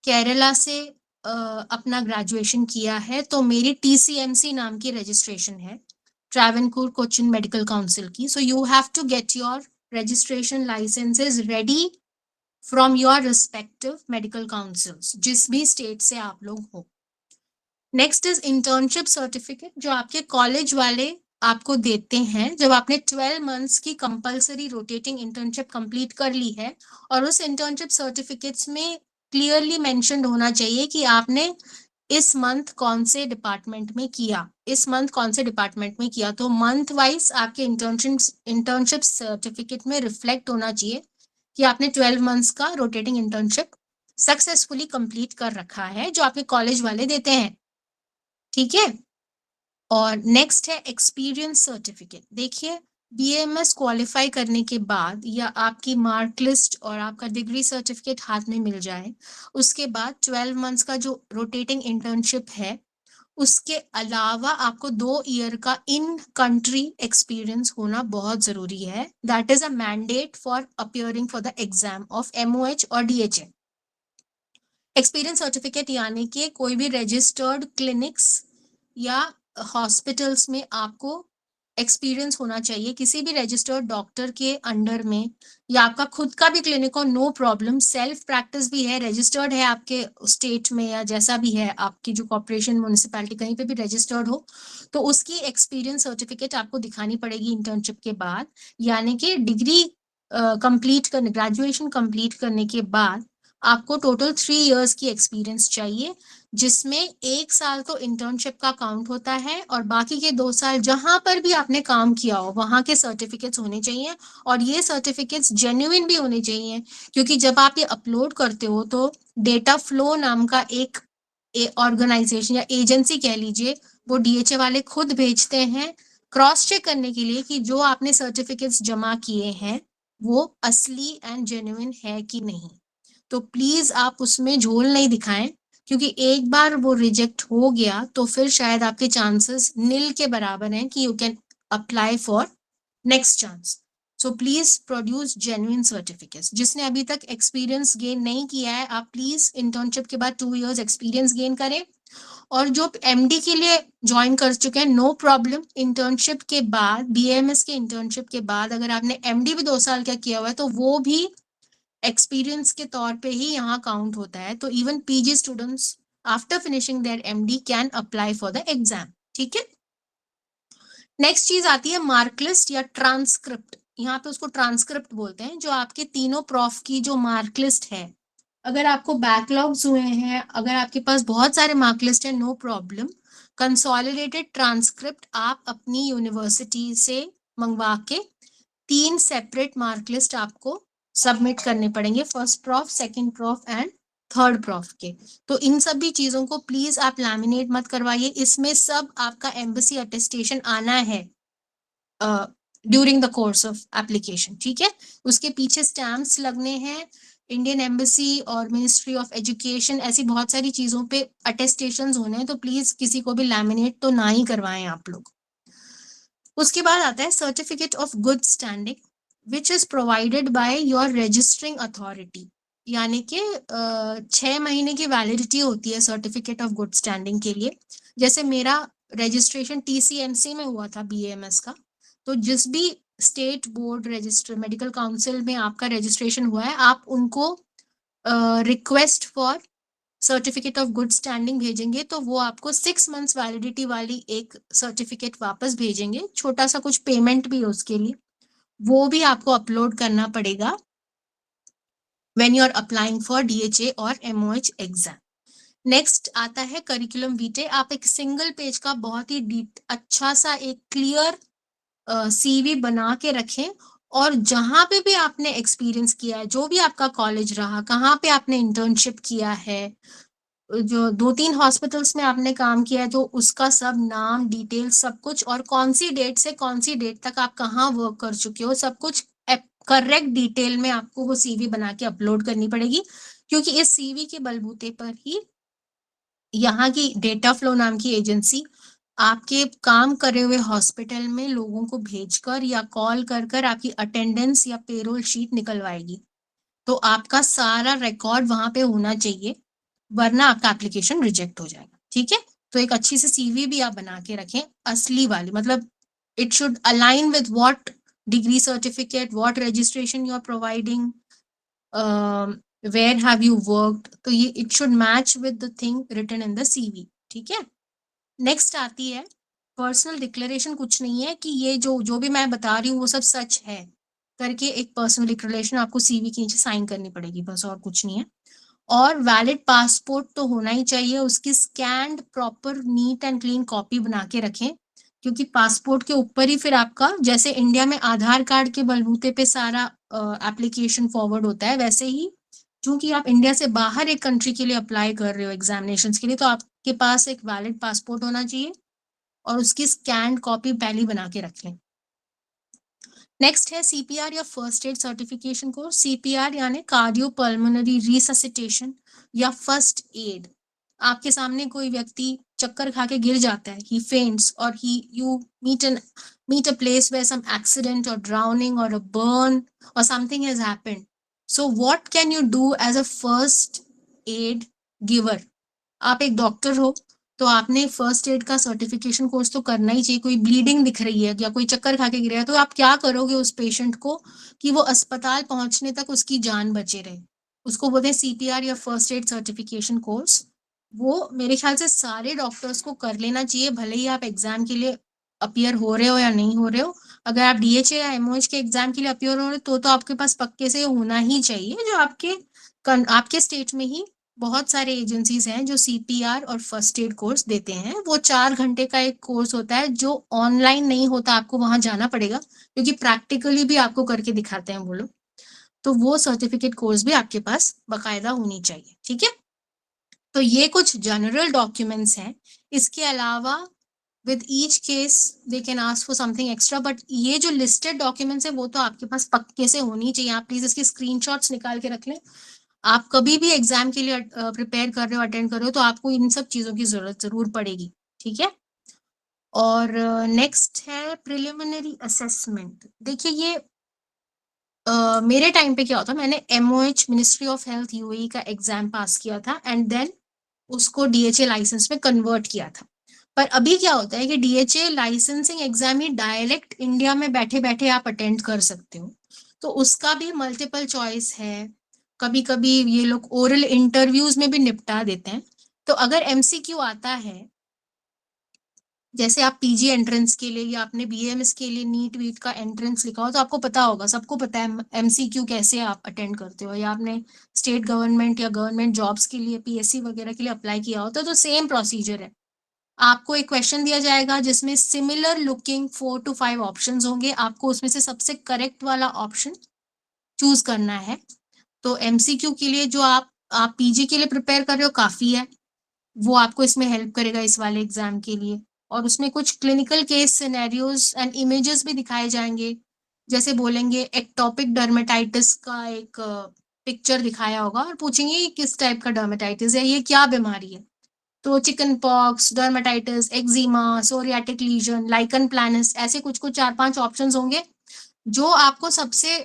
केरला से अपना ग्रेजुएशन किया है, तो मेरी टीसीएमसी नाम की रजिस्ट्रेशन है, ट्रावनकोर कोचिन मेडिकल काउंसिल की। So you have to get your registration licenses ready from your respective medical councils, जिस भी स्टेट से आप लोग हो। नेक्स्ट इज इंटर्नशिप सर्टिफिकेट, जो आपके कॉलेज वाले आपको देते हैं जब आपने 12 मंथ्स की कंपलसरी रोटेटिंग इंटर्नशिप कंप्लीट कर ली है, और उस इंटर्नशिप सर्टिफिकेट्स में क्लियरली मेंशन्ड होना चाहिए कि आपने इस मंथ कौन से डिपार्टमेंट में किया, इस मंथ कौन से डिपार्टमेंट में किया। तो मंथ वाइज आपके इंटर्नशिप सर्टिफिकेट में रिफ्लेक्ट होना चाहिए कि आपने 12 मंथ्स का रोटेटिंग इंटर्नशिप सक्सेसफुली कंप्लीट कर रखा है, जो आपके कॉलेज वाले देते हैं, ठीक है। और नेक्स्ट है एक्सपीरियंस सर्टिफिकेट। देखिए, बीएमएस क्वालिफाई करने के बाद, या आपकी मार्क लिस्ट और आपका डिग्री सर्टिफिकेट हाथ में मिल जाए, उसके बाद 12 मंथ्स का जो रोटेटिंग इंटर्नशिप है, उसके अलावा आपको 2 ईयर का इन कंट्री एक्सपीरियंस होना बहुत जरूरी है। That is a mandate for appearing for the exam of MOH और डीएचए। एक्सपीरियंस सर्टिफिकेट यानी कि कोई भी रजिस्टर्ड क्लिनिक्स या हॉस्पिटल्स में आपको एक्सपीरियंस होना चाहिए, किसी भी रजिस्टर्ड डॉक्टर के अंडर में, या आपका खुद का भी क्लिनिक हो, नो प्रॉब्लम, सेल्फ प्रैक्टिस भी है, रजिस्टर्ड है आपके स्टेट में या जैसा भी है, आपकी जो कॉर्पोरेशन म्यूनिसिपैलिटी कहीं पे भी रजिस्टर्ड हो, तो उसकी एक्सपीरियंस सर्टिफिकेट आपको दिखानी पड़ेगी इंटर्नशिप के बाद। यानी कि डिग्री कंप्लीट करने, ग्रेजुएशन कंप्लीट करने के बाद आपको टोटल 3 इयर्स की एक्सपीरियंस चाहिए, जिसमें 1 साल तो इंटर्नशिप का काउंट होता है और बाकी के 2 साल जहां पर भी आपने काम किया हो वहां के सर्टिफिकेट्स होने चाहिए, और ये सर्टिफिकेट्स जेन्युइन भी होने चाहिए, क्योंकि जब आप ये अपलोड करते हो तो डेटा फ्लो नाम का एक ऑर्गेनाइजेशन या एजेंसी कह लीजिए, वो डीएचए वाले खुद भेजते हैं क्रॉस चेक करने के लिए कि जो आपने सर्टिफिकेट्स जमा किए हैं वो असली एंड जेन्युइन है कि नहीं। तो प्लीज आप उसमें झोल नहीं दिखाएं, क्योंकि एक बार वो रिजेक्ट हो गया तो फिर शायद आपके चांसेस नील के बराबर हैं कि you can apply for next chance. So please produce genuine certificates. जिसने अभी तक एक्सपीरियंस गेन नहीं किया है, आप प्लीज इंटर्नशिप के बाद 2 इयर्स एक्सपीरियंस गेन करें, और जो एमडी के लिए ज्वाइन कर चुके हैं नो प्रॉब्लम, इंटर्नशिप के बाद, बीएमएस के इंटर्नशिप के बाद अगर आपने एमडी भी 2 साल का किया हुआ है तो वो भी एक्सपीरियंस के तौर पे ही यहाँ काउंट होता है। तो even PG students after finishing their MD can apply for the exam. ठीक है, नेक्स्ट चीज आती है मार्क लिस्ट या ट्रांसक्रिप्ट। यहाँ पे उसको ट्रांसक्रिप्ट बोलते हैं, जो आपके तीनों प्रॉफ की जो मार्क लिस्ट है, अगर आपको बैकलॉग्स हुए हैं, अगर आपके पास बहुत सारे मार्क लिस्ट है, नो प्रॉब्लम, कंसोलिडेटेड ट्रांसक्रिप्ट आप अपनी यूनिवर्सिटी से मंगवा के 3 सेपरेट मार्क लिस्ट आपको सबमिट करने पड़ेंगे, first prof, second prof and third prof के। तो इन सभी चीजों को प्लीज आप लैमिनेट मत करवाइए, इसमें सब आपका एम्बेसी अटेस्टेशन आना है during the course of application. ठीक है, उसके पीछे स्टैम्प्स लगने हैं, इंडियन एम्बेसी और मिनिस्ट्री ऑफ एजुकेशन, ऐसी बहुत सारी चीजों पे अटेस्टेशंस होने हैं, तो प्लीज किसी को भी लैमिनेट तो ना ही करवाएं आप लोग। उसके बाद आता है certificate of good standing which is provided by your registering authority. यानी कि 6 महीने की वैलिडिटी होती है सर्टिफिकेट ऑफ गुड स्टैंडिंग के लिए। जैसे मेरा रजिस्ट्रेशन टीसीएमसी में हुआ था बीएमएस का, तो जिस भी state board register medical council में आपका रजिस्ट्रेशन हुआ है, आप उनको request for certificate of good standing भेजेंगे तो वो आपको 6 मंथ्स वैलिडिटी वाली एक सर्टिफिकेट वापस भेजेंगे, छोटा सा कुछ पेमेंट भी है उसके लिए, वो भी आपको अपलोड करना पड़ेगा when you are applying for DHA और एमओएच एग्जाम। नेक्स्ट आता है करिकुलम वीटे। आप एक सिंगल पेज का बहुत ही अच्छा सा एक क्लियर सीवी बना के रखें, और जहां पे भी आपने एक्सपीरियंस किया है, जो भी आपका कॉलेज रहा, कहाँ पे आपने इंटर्नशिप किया है, जो 2-3 हॉस्पिटल्स में आपने काम किया है, तो उसका सब नाम, डिटेल, सब कुछ, और कौन सी डेट से कौन सी डेट तक आप कहाँ वर्क कर चुके हो, सब कुछ करेक्ट डिटेल में आपको वो सीवी बना के अपलोड करनी पड़ेगी, क्योंकि इस सीवी के बलबूते पर ही यहाँ की डेटा फ्लो नाम की एजेंसी आपके काम करे हुए हॉस्पिटल में लोगों को भेजकर या कॉल कर कर आपकी अटेंडेंस या पेरोल शीट निकलवाएगी। तो आपका सारा रिकॉर्ड वहां पे होना चाहिए, वरना आपका एप्लीकेशन रिजेक्ट हो जाएगा। ठीक है, तो एक अच्छी सी सीवी भी आप बना के रखें, असली वाली, मतलब it should align with what degree certificate, what registration you are providing, where have you worked, तो ये it should match with the thing written in the CV. ठीक है, नेक्स्ट आती है पर्सनल डिक्लेरेशन। कुछ नहीं है कि ये जो भी मैं बता रही हूँ वो सब सच है करके एक पर्सनल डिक्लेरेशन आपको सीवी के नीचे साइन करनी पड़ेगी, बस और कुछ नहीं है। और वैलिड पासपोर्ट तो होना ही चाहिए, उसकी scanned proper neat and clean copy बना के रखें, क्योंकि पासपोर्ट के ऊपर ही फिर आपका, जैसे इंडिया में आधार कार्ड के बलबूते पे सारा एप्लीकेशन फॉरवर्ड होता है, वैसे ही क्योंकि आप इंडिया से बाहर एक कंट्री के लिए अप्लाई कर रहे हो एग्जामिनेशंस के लिए, तो आपके पास एक वैलिड पासपोर्ट होना चाहिए और उसकी स्कैन्ड कॉपी पहले बना के रख लें। नेक्स्ट है सीपीआर या first aid certification course. CPR यानी कार्डियोपल्मोनरी रिससिटेशन या फर्स्ट एड। आपके सामने कोई व्यक्ति चक्कर खा के गिर जाता है, he faints or you meet a place where some accident or drowning or a burn or something has happened. So what can you do as a first aid giver. आप एक डॉक्टर हो तो आपने फर्स्ट एड का certification course तो करना ही चाहिए। कोई ब्लीडिंग दिख रही है या कोई चक्कर खा के गिरा है तो आप क्या करोगे उस पेशेंट को कि वो अस्पताल पहुंचने तक उसकी जान बचे रहे। उसको बोलते हैं सीपीआर या फर्स्ट एड सर्टिफिकेशन कोर्स। वो मेरे ख्याल से सारे डॉक्टर्स को कर लेना चाहिए, भले ही आप एग्जाम के लिए अपीयर हो रहे हो या नहीं हो रहे हो। अगर आप डीएचए या एमओएच के एग्जाम के लिए अपीयर हो रहे हो तो आपके पास पक्के से होना ही चाहिए। जो आपके स्टेट में ही बहुत सारे एजेंसीज हैं जो सीपीआर और फर्स्ट एड कोर्स देते हैं। वो 4 घंटे का एक कोर्स होता है जो ऑनलाइन नहीं होता, आपको वहां जाना पड़ेगा क्योंकि प्रैक्टिकली भी आपको करके दिखाते हैं वो लोग। तो वो सर्टिफिकेट कोर्स भी आपके पास बकायदा होनी चाहिए, ठीक है। तो ये कुछ जनरल डॉक्यूमेंट्स हैं। इसके अलावा with each case they can ask for something extra, but ये जो लिस्टेड डॉक्यूमेंट्स है वो तो आपके पास पक्के से होनी चाहिए। आप प्लीज इसकी स्क्रीनशॉट्स निकाल के रख लें। आप कभी भी एग्जाम के लिए प्रिपेयर कर रहे हो, अटेंड कर रहे हो, तो आपको इन सब चीजों की जरूरत जरूर पड़ेगी, ठीक है। और नेक्स्ट है प्रिलिमिनरी असेसमेंट। देखिए ये मेरे टाइम पे क्या होता, मैंने MOH ministry of health UAE का एग्जाम पास किया था एंड देन उसको डीएचए लाइसेंस में कन्वर्ट किया था। पर अभी क्या होता है कि डीएचए लाइसेंसिंग एग्जाम ही डायरेक्ट इंडिया में बैठे बैठे आप अटेंड कर सकते हो। तो उसका भी मल्टीपल चॉइस है। कभी कभी ये लोग ओरल इंटरव्यूज में भी निपटा देते हैं। तो अगर एमसीक्यू आता है, जैसे आप पीजी एंट्रेंस के लिए या आपने बीएमएस के लिए नीट वीट का एंट्रेंस लिखा हो तो आपको पता होगा, सबको पता है एमसीक्यू कैसे आप अटेंड करते हो। या आपने स्टेट गवर्नमेंट या गवर्नमेंट जॉब्स के लिए पीएससी वगैरह के लिए अप्लाई किया होता तो सेम प्रोसीजर है। आपको एक क्वेश्चन दिया जाएगा जिसमें सिमिलर लुकिंग 4 to 5 ऑप्शंस होंगे। आपको उसमें से सबसे करेक्ट वाला ऑप्शन चूज करना है। तो एमसीक्यू के लिए जो आप पीजी के लिए प्रिपेयर कर रहे हो काफी है, वो आपको इसमें हेल्प करेगा इस वाले एग्जाम के लिए। और उसमें कुछ clinical case scenarios and images भी दिखाए जाएंगे। जैसे बोलेंगे एक्टोपिक डर्मेटाइटिस का एक पिक्चर दिखाया होगा और पूछेंगे ये किस टाइप का डर्मेटाइटिस है, ये क्या बीमारी है। तो chicken pox, dermatitis, eczema, psoriatic lesion, lichen planus, ऐसे कुछ कुछ 4-5 ऑप्शंस होंगे। जो आपको सबसे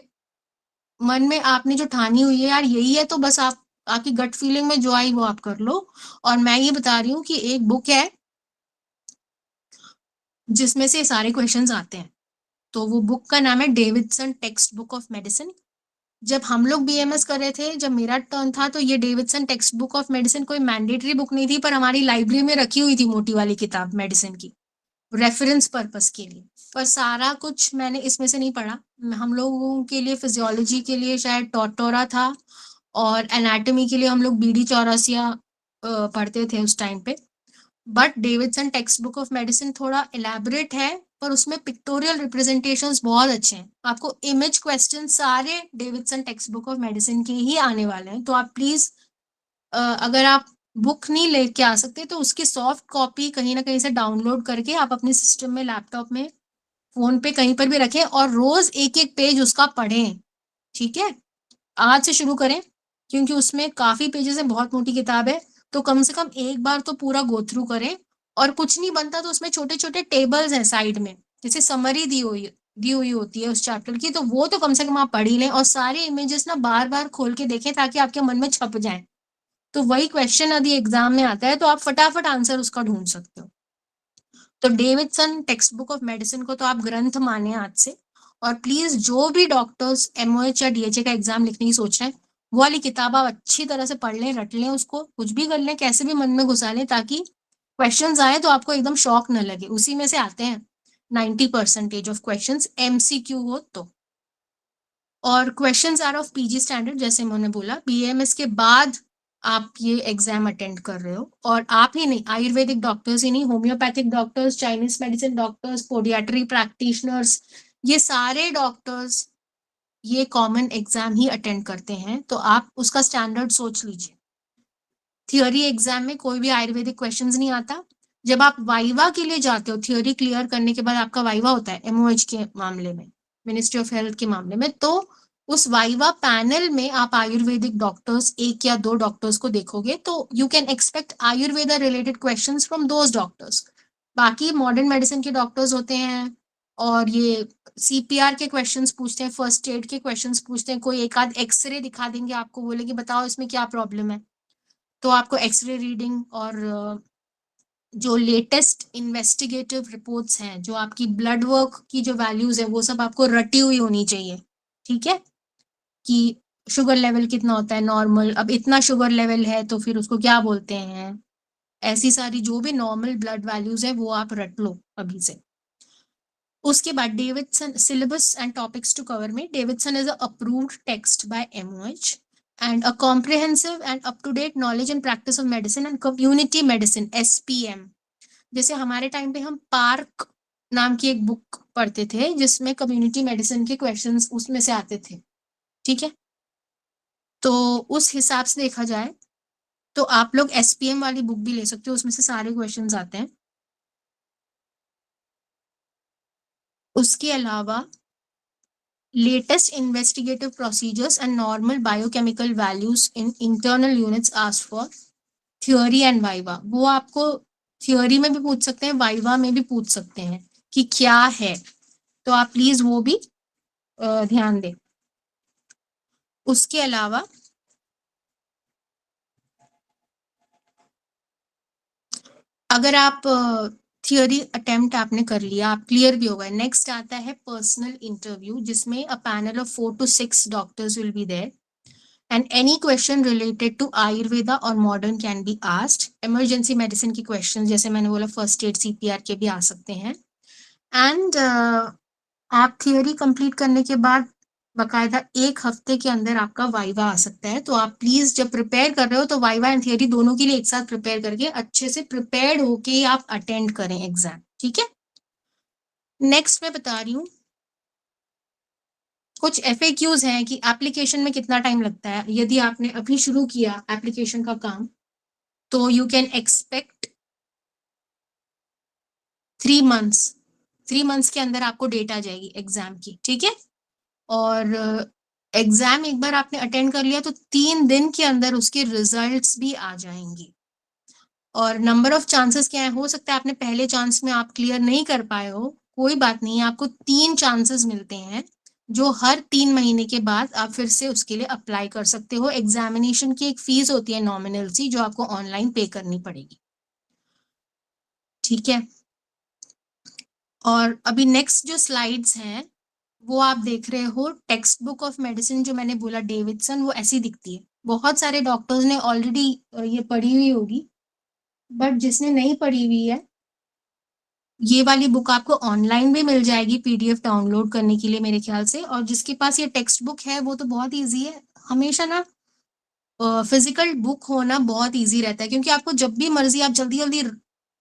मन में आपने जो ठानी हुई है यार यही है, तो बस आपकी गट फीलिंग में जो आई वो आप कर लो। और मैं ये बता रही हूँ कि एक बुक है जिसमें से सारे क्वेश्चंस आते हैं। तो वो बुक का नाम है Davidson text book of medicine. जब हम लोग बीएमएस कर रहे थे, जब मेरा टर्न था, तो ये Davidson text book of medicine कोई मैंडेटरी बुक नहीं थी, पर हमारी लाइब्रेरी में रखी हुई थी मोटी वाली किताब मेडिसिन की, रेफरेंस पर्पस के लिए। पर सारा कुछ मैंने इसमें से नहीं पढ़ा। हम लोगों के लिए फिजियोलॉजी के लिए शायद टोटोरा था और एनाटॉमी के लिए हम लोग बीडी चौरसिया पढ़ते थे उस टाइम पे। But Davidson text book of medicine थोड़ा इलेबोरेट है, पर उसमें पिक्टोरियल रिप्रेजेंटेशंस बहुत अच्छे हैं। आपको इमेज क्वेश्चन सारे Davidson text book of medicine के ही आने वाले हैं। तो आप प्लीज अगर आप बुक नहीं लेके आ सकते तो उसकी सॉफ्ट कॉपी कहीं ना कहीं से डाउनलोड करके आप अपने सिस्टम में, लैपटॉप में, फोन पे कहीं पर भी रखें और रोज एक एक पेज उसका पढ़ें, ठीक है। आज से शुरू करें क्योंकि उसमें काफी पेजेस है, बहुत मोटी किताब है। तो कम से कम एक बार तो पूरा गो थ्रू करें। और कुछ नहीं बनता तो उसमें छोटे छोटे टेबल्स हैं साइड में, जैसे समरी दी हुई होती है उस चैप्टर की, तो वो तो कम से कम आप पढ़ ही लें। और सारे इमेजेस ना बार बार खोल के देखें ताकि आपके मन में छप जाए। तो वही क्वेश्चन यदि एग्जाम में आता है तो आप फटाफट आंसर उसका ढूंढ सकते हो। तो Davidson text book of medicine को तो आप ग्रंथ माने आज से। और प्लीज जो भी डॉक्टर्स एमओएच या डीएचए का एग्जाम लिखने की सोच रहे हैं, वो वाली किताब आप अच्छी तरह से पढ़ लें, रट लें, उसको कुछ भी कर लें, कैसे भी मन में घुसा लें, ताकि क्वेश्चंस आए तो आपको एकदम शॉक न लगे। उसी में से आते हैं 90% ऑफ क्वेश्चंस एमसीक्यू हो तो। और questions are of PG standard, जैसे मैंने बोला बीएमएस के बाद आप ये एग्जाम अटेंड कर रहे हो। और आप ही नहीं, आयुर्वेदिक डॉक्टर्स ही नहीं, homeopathic doctors, Chinese medicine doctors, podiatry practitioners, ये सारे डॉक्टर्स ये कॉमन एग्जाम ही अटेंड करते हैं। तो आप उसका स्टैंडर्ड सोच लीजिए। थियोरी एग्जाम में कोई भी आयुर्वेदिक क्वेश्चंस नहीं आता। जब आप वाइवा के लिए जाते हो, थियोरी क्लियर करने के बाद आपका वाइवा होता है एमओएच के मामले में, मिनिस्ट्री ऑफ हेल्थ के मामले में, तो उस वाइवा पैनल में आप आयुर्वेदिक डॉक्टर्स, 1 या 2 डॉक्टर्स को देखोगे, तो you can expect Ayurveda related questions from those doctors. बाकी मॉडर्न मेडिसिन के डॉक्टर्स होते हैं और ये सीपीआर के क्वेश्चंस पूछते हैं, फर्स्ट एड के क्वेश्चंस पूछते हैं, कोई एक आध एक्सरे दिखा देंगे आपको, बोलेंगे बताओ इसमें क्या प्रॉब्लम है। तो आपको एक्सरे रीडिंग और जो लेटेस्ट इन्वेस्टिगेटिव रिपोर्ट्स हैं, जो आपकी ब्लड वर्क की जो वैल्यूज है वो सब आपको रटी हुई होनी चाहिए, ठीक है, कि शुगर लेवल कितना होता है नॉर्मल, अब इतना शुगर लेवल है तो फिर उसको क्या बोलते हैं, ऐसी सारी जो भी नॉर्मल ब्लड वैल्यूज है वो आप रट लो अभी से। उसके बाद Davidson syllabus and topics to cover में, Davidson is a approved text by MOH and a comprehensive and up-to-date knowledge and practice of medicine and community medicine SPM। जैसे हमारे टाइम पे हम पार्क नाम की एक बुक पढ़ते थे जिसमें कम्युनिटी मेडिसिन के क्वेश्चंस उसमें से आते थे, ठीक है, तो उस हिसाब से देखा जाए तो आप लोग SPM वाली बुक भी ले सकते हो, उसमें से सारे क्वेश्चंस आते हैं। उसके अलावा latest investigative procedures and normal biochemical values in internal units asked for theory and viva, वो आपको थियोरी में भी पूछ सकते हैं, वाइवा में भी पूछ सकते हैं कि क्या है, तो आप प्लीज वो भी ध्यान दें। उसके अलावा अगर आप थियोरी अटेम्प्ट आपने कर लिया, आप क्लियर भी हो गए, नेक्स्ट आता है पर्सनल इंटरव्यू जिसमें a panel of 4 to 6 doctors will be there and any question related to ayurveda or modern can be asked। emergency medicine की questions जैसे मैंने बोला फर्स्ट एड CPR के भी आ सकते हैं। एंड आप थियोरी कंप्लीट करने के बाद बाकायदा 1 हफ्ते के अंदर आपका वाइवा आ सकता है, तो आप प्लीज जब प्रिपेयर कर रहे हो तो वाइवा एंड थियोरी दोनों के लिए एक साथ प्रिपेयर करके अच्छे से प्रिपेयर्ड होके आप अटेंड करें एग्जाम, ठीक है। नेक्स्ट मैं बता रही हूँ कुछ FAQs हैं कि एप्लीकेशन में कितना टाइम लगता है। यदि आपने अभी शुरू किया एप्लीकेशन का काम तो you can expect 3 months, 3 months के अंदर आपको डेट आ जाएगी एग्जाम की, ठीक है। और एग्जाम एक बार आपने अटेंड कर लिया तो 3 दिन के अंदर उसके रिजल्ट्स भी आ जाएंगे। और नंबर ऑफ चांसेस क्या है, हो सकता है आपने पहले चांस में आप क्लियर नहीं कर पाए हो, कोई बात नहीं, आपको 3 चांसेस मिलते हैं जो हर 3 महीने के बाद आप फिर से उसके लिए अप्लाई कर सकते हो। एग्जामिनेशन की एक फीस होती है नॉमिनल सी जो आपको ऑनलाइन पे करनी पड़ेगी, ठीक है। और अभी नेक्स्ट जो स्लाइड्स हैं वो आप देख रहे हो टेक्स्ट बुक ऑफ मेडिसिन जो मैंने बोला डेविडसन, वो ऐसी दिखती है। बहुत सारे डॉक्टर्स ने ऑलरेडी ये पढ़ी हुई होगी, बट जिसने नहीं पढ़ी हुई है ये वाली बुक आपको ऑनलाइन भी मिल जाएगी PDF डाउनलोड करने के लिए मेरे ख्याल से। और जिसके पास ये टेक्स्ट बुक है वो तो बहुत ईजी है, हमेशा ना फिजिकल बुक होना बहुत ईजी रहता है क्योंकि आपको जब भी मर्जी आप जल्दी जल्दी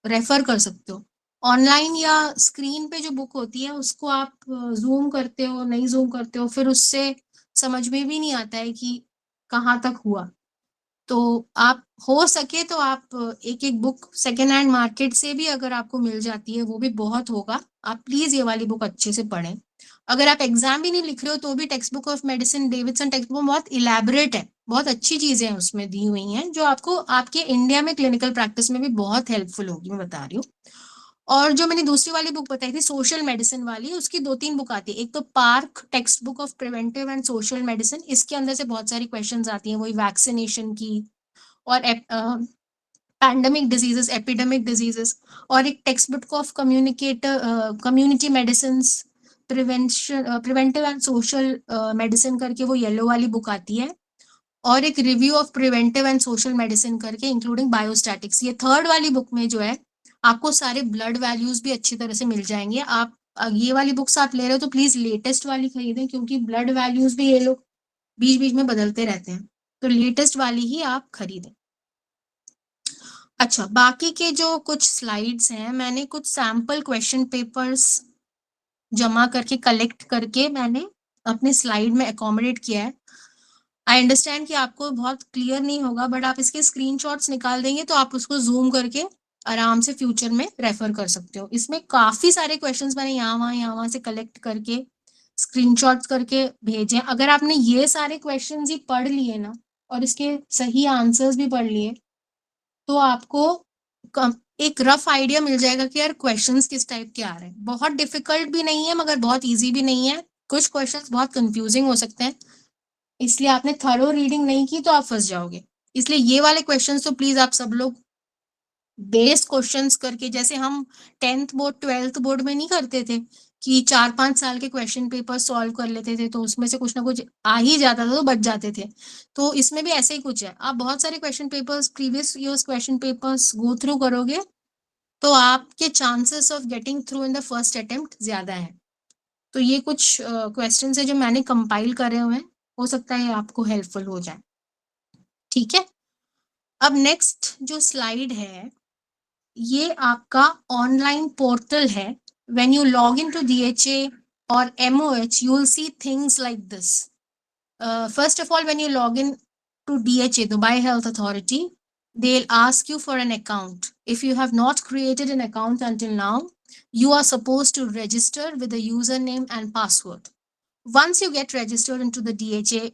रेफर कर सकते हो। ऑनलाइन या स्क्रीन पे जो बुक होती है उसको आप जूम करते हो, नहीं जूम करते हो, फिर उससे समझ में भी नहीं आता है कि कहाँ तक हुआ। तो आप हो सके तो आप एक एक बुक सेकेंड हैंड मार्केट से भी अगर आपको मिल जाती है वो भी बहुत होगा, आप प्लीज ये वाली बुक अच्छे से पढ़ें। अगर आप एग्जाम भी नहीं लिख रहे हो तो भी text book of medicine Davidson text book बहुत इलेबोरेट है, बहुत अच्छी चीजें हैं उसमें दी हुई हैं जो आपको आपके इंडिया में क्लिनिकल प्रैक्टिस में भी बहुत हेल्पफुल होगी, मैं बता रही हूँ। और जो मैंने दूसरी वाली बुक बताई थी सोशल मेडिसिन वाली, उसकी 2-3 बुक आती है, एक तो park text book of preventive and social medicine, इसके अंदर से बहुत सारी क्वेश्चंस आती हैं वही वैक्सीनेशन की और पैंडेमिक डिजीजेस, एपिडेमिक डिजीजेस। और एक text book of community medicine preventive and social medicine करके वो येलो वाली बुक आती है। और एक review of preventive and social medicine करके इंक्लूडिंग बायोस्टैटिक्स, ये थर्ड वाली बुक में जो है आपको सारे ब्लड वैल्यूज भी अच्छी तरह से मिल जाएंगे। आप ये वाली बुक्स आप ले रहे हो तो प्लीज लेटेस्ट वाली खरीदें क्योंकि ब्लड वैल्यूज भी ये लोग बीच बीच में बदलते रहते हैं, तो लेटेस्ट वाली ही आप खरीदें। अच्छा, बाकी के जो कुछ स्लाइड्स हैं मैंने कुछ सैम्पल क्वेश्चन पेपर्स जमा करके कलेक्ट करके मैंने अपने स्लाइड में अकोमोडेट किया है। आई अंडरस्टैंड कि आपको बहुत क्लियर नहीं होगा, बट आप इसके स्क्रीनशॉट्स निकाल देंगे तो आप उसको जूम करके आराम से फ्यूचर में रेफर कर सकते हो। इसमें काफी सारे क्वेश्चंस मैंने यहाँ वहां से कलेक्ट करके स्क्रीनशॉट्स करके भेजे। अगर आपने ये सारे क्वेश्चंस ही पढ़ लिए ना और इसके सही आंसर्स भी पढ़ लिए तो आपको एक रफ आइडिया मिल जाएगा कि यार क्वेश्चंस किस टाइप के आ रहे हैं। बहुत डिफिकल्ट भी नहीं है मगर बहुत इजी भी नहीं है, कुछ क्वेश्चंस बहुत कंफ्यूजिंग हो सकते हैं, इसलिए आपने थरो रीडिंग नहीं की तो आप फंस जाओगे। इसलिए ये वाले क्वेश्चंस तो प्लीज आप सब लोग बेस क्वेश्चंस करके, जैसे हम 10th बोर्ड 12th बोर्ड में नहीं करते थे कि 4-5 साल के क्वेश्चन पेपर सॉल्व कर लेते थे, तो उसमें से कुछ ना कुछ आ ही जाता था तो बच जाते थे। तो इसमें भी ऐसे ही कुछ है, आप बहुत सारे question papers, previous years question papers go through करोगे तो आपके chances of getting through in the first attempt ज्यादा है। तो ये कुछ क्वेश्चन है जो मैंने कंपाइल करे हुए हैं, हो सकता है आपको हेल्पफुल हो जाए। ठीक है, अब नेक्स्ट जो स्लाइड है ये आपका ऑनलाइन पोर्टल है। When you log in to DHA और MOH you will see things like this. First of all, when you log in to DHA, Dubai Health Authority, they'll ask you for an account. If you have not created an account until now, you are supposed to register with a username and password. Once you get registered into the DHA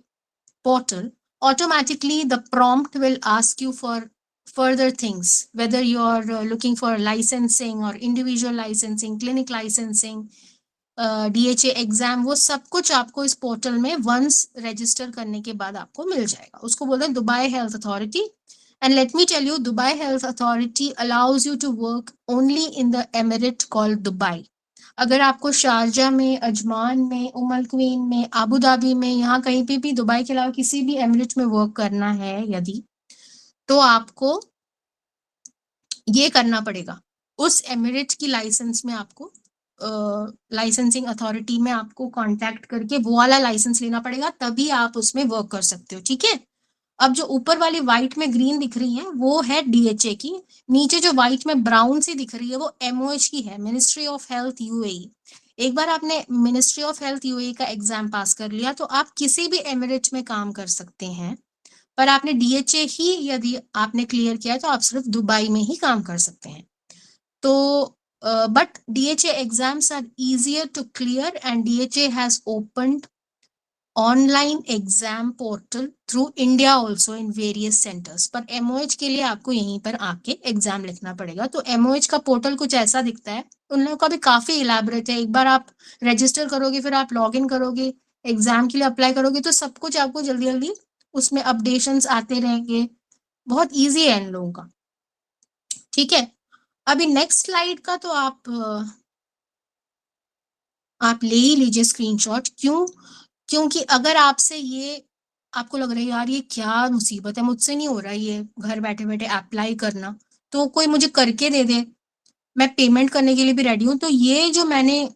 portal, automatically the prompt will ask you for further things, whether you're looking for licensing or individual licensing, clinic licensing, DHA exam, वो सब कुछ आपको इस portal में once register करने के बाद आपको मिल जाएगा। उसको बोलते हैं Dubai Health Authority. And let me tell you, Dubai Health Authority allows you to work only in the emirate called Dubai. अगर आपको शारजा में, अजमान में, उमल क्वीन में, आबू धाबी में, यहाँ कहीं पे भी दुबई के अलावा किसी भी एमिरेट में वर्क करना है यदि, तो आपको ये करना पड़ेगा, उस एमिरेट की लाइसेंस में आपको लाइसेंसिंग अथॉरिटी में आपको कांटेक्ट करके वो वाला लाइसेंस लेना पड़ेगा, तभी आप उसमें वर्क कर सकते हो। ठीक है, अब जो ऊपर वाली व्हाइट में ग्रीन दिख रही है वो है DHA की, नीचे जो व्हाइट में ब्राउन सी दिख रही है वो MOH की है, मिनिस्ट्री ऑफ हेल्थ UAE। एक बार आपने मिनिस्ट्री ऑफ हेल्थ UAE का एग्जाम पास कर लिया तो आप किसी भी एमिरेट में काम कर सकते हैं, पर आपने DHA ही यदि आपने क्लियर किया तो आप सिर्फ दुबई में ही काम कर सकते हैं। तो but DHA exams are easier to clear and DHA has opened online exam portal through India also in various centers. पर MOH के लिए आपको यहीं पर आके एग्जाम लिखना पड़ेगा। तो MOH का पोर्टल कुछ ऐसा दिखता है, उन लोगों का भी काफी इलाबरेट है। एक बार आप रजिस्टर करोगे, फिर आप लॉग इन करोगे, एग्जाम के लिए अप्लाई करोगे, तो सब कुछ आपको जल्दी जल्दी उसमें अपडेशंस आते रहेंगे। बहुत ईजी है इन लोगों का। ठीक है, अभी नेक्स्ट स्लाइड का तो आप ले ही लीजिए स्क्रीनशॉट। क्यों? क्योंकि अगर आपसे ये आपको लग रहा है यार ये क्या मुसीबत है, मुझसे नहीं हो रहा ये घर बैठे बैठे अप्लाई करना, तो कोई मुझे करके दे दे, मैं पेमेंट करने के लिए भी रेडी हूँ। तो ये जो मैंने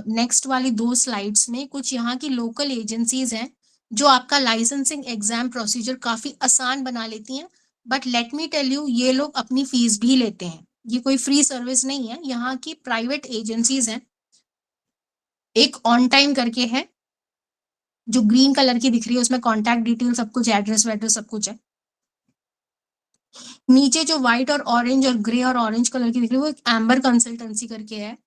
नेक्स्ट वाली 2 स्लाइड्स में कुछ यहाँ की लोकल एजेंसीज हैं जो आपका लाइसेंसिंग एग्जाम प्रोसीजर काफी आसान बना लेती हैं। But let me tell you, ये लोग अपनी फीस भी लेते हैं, ये कोई फ्री सर्विस नहीं है। यहाँ की प्राइवेट एजेंसीज हैं, एक ऑन टाइम करके है जो ग्रीन कलर की दिख रही है, उसमें कॉन्टैक्ट डिटेल सब कुछ, एड्रेस वेड्रेस सब कुछ है। नीचे जो व्हाइट और ऑरेंज और ग्रे और ऑरेंज कलर की दिख रही है वो एक एम्बर कंसल्टेंसी करके है।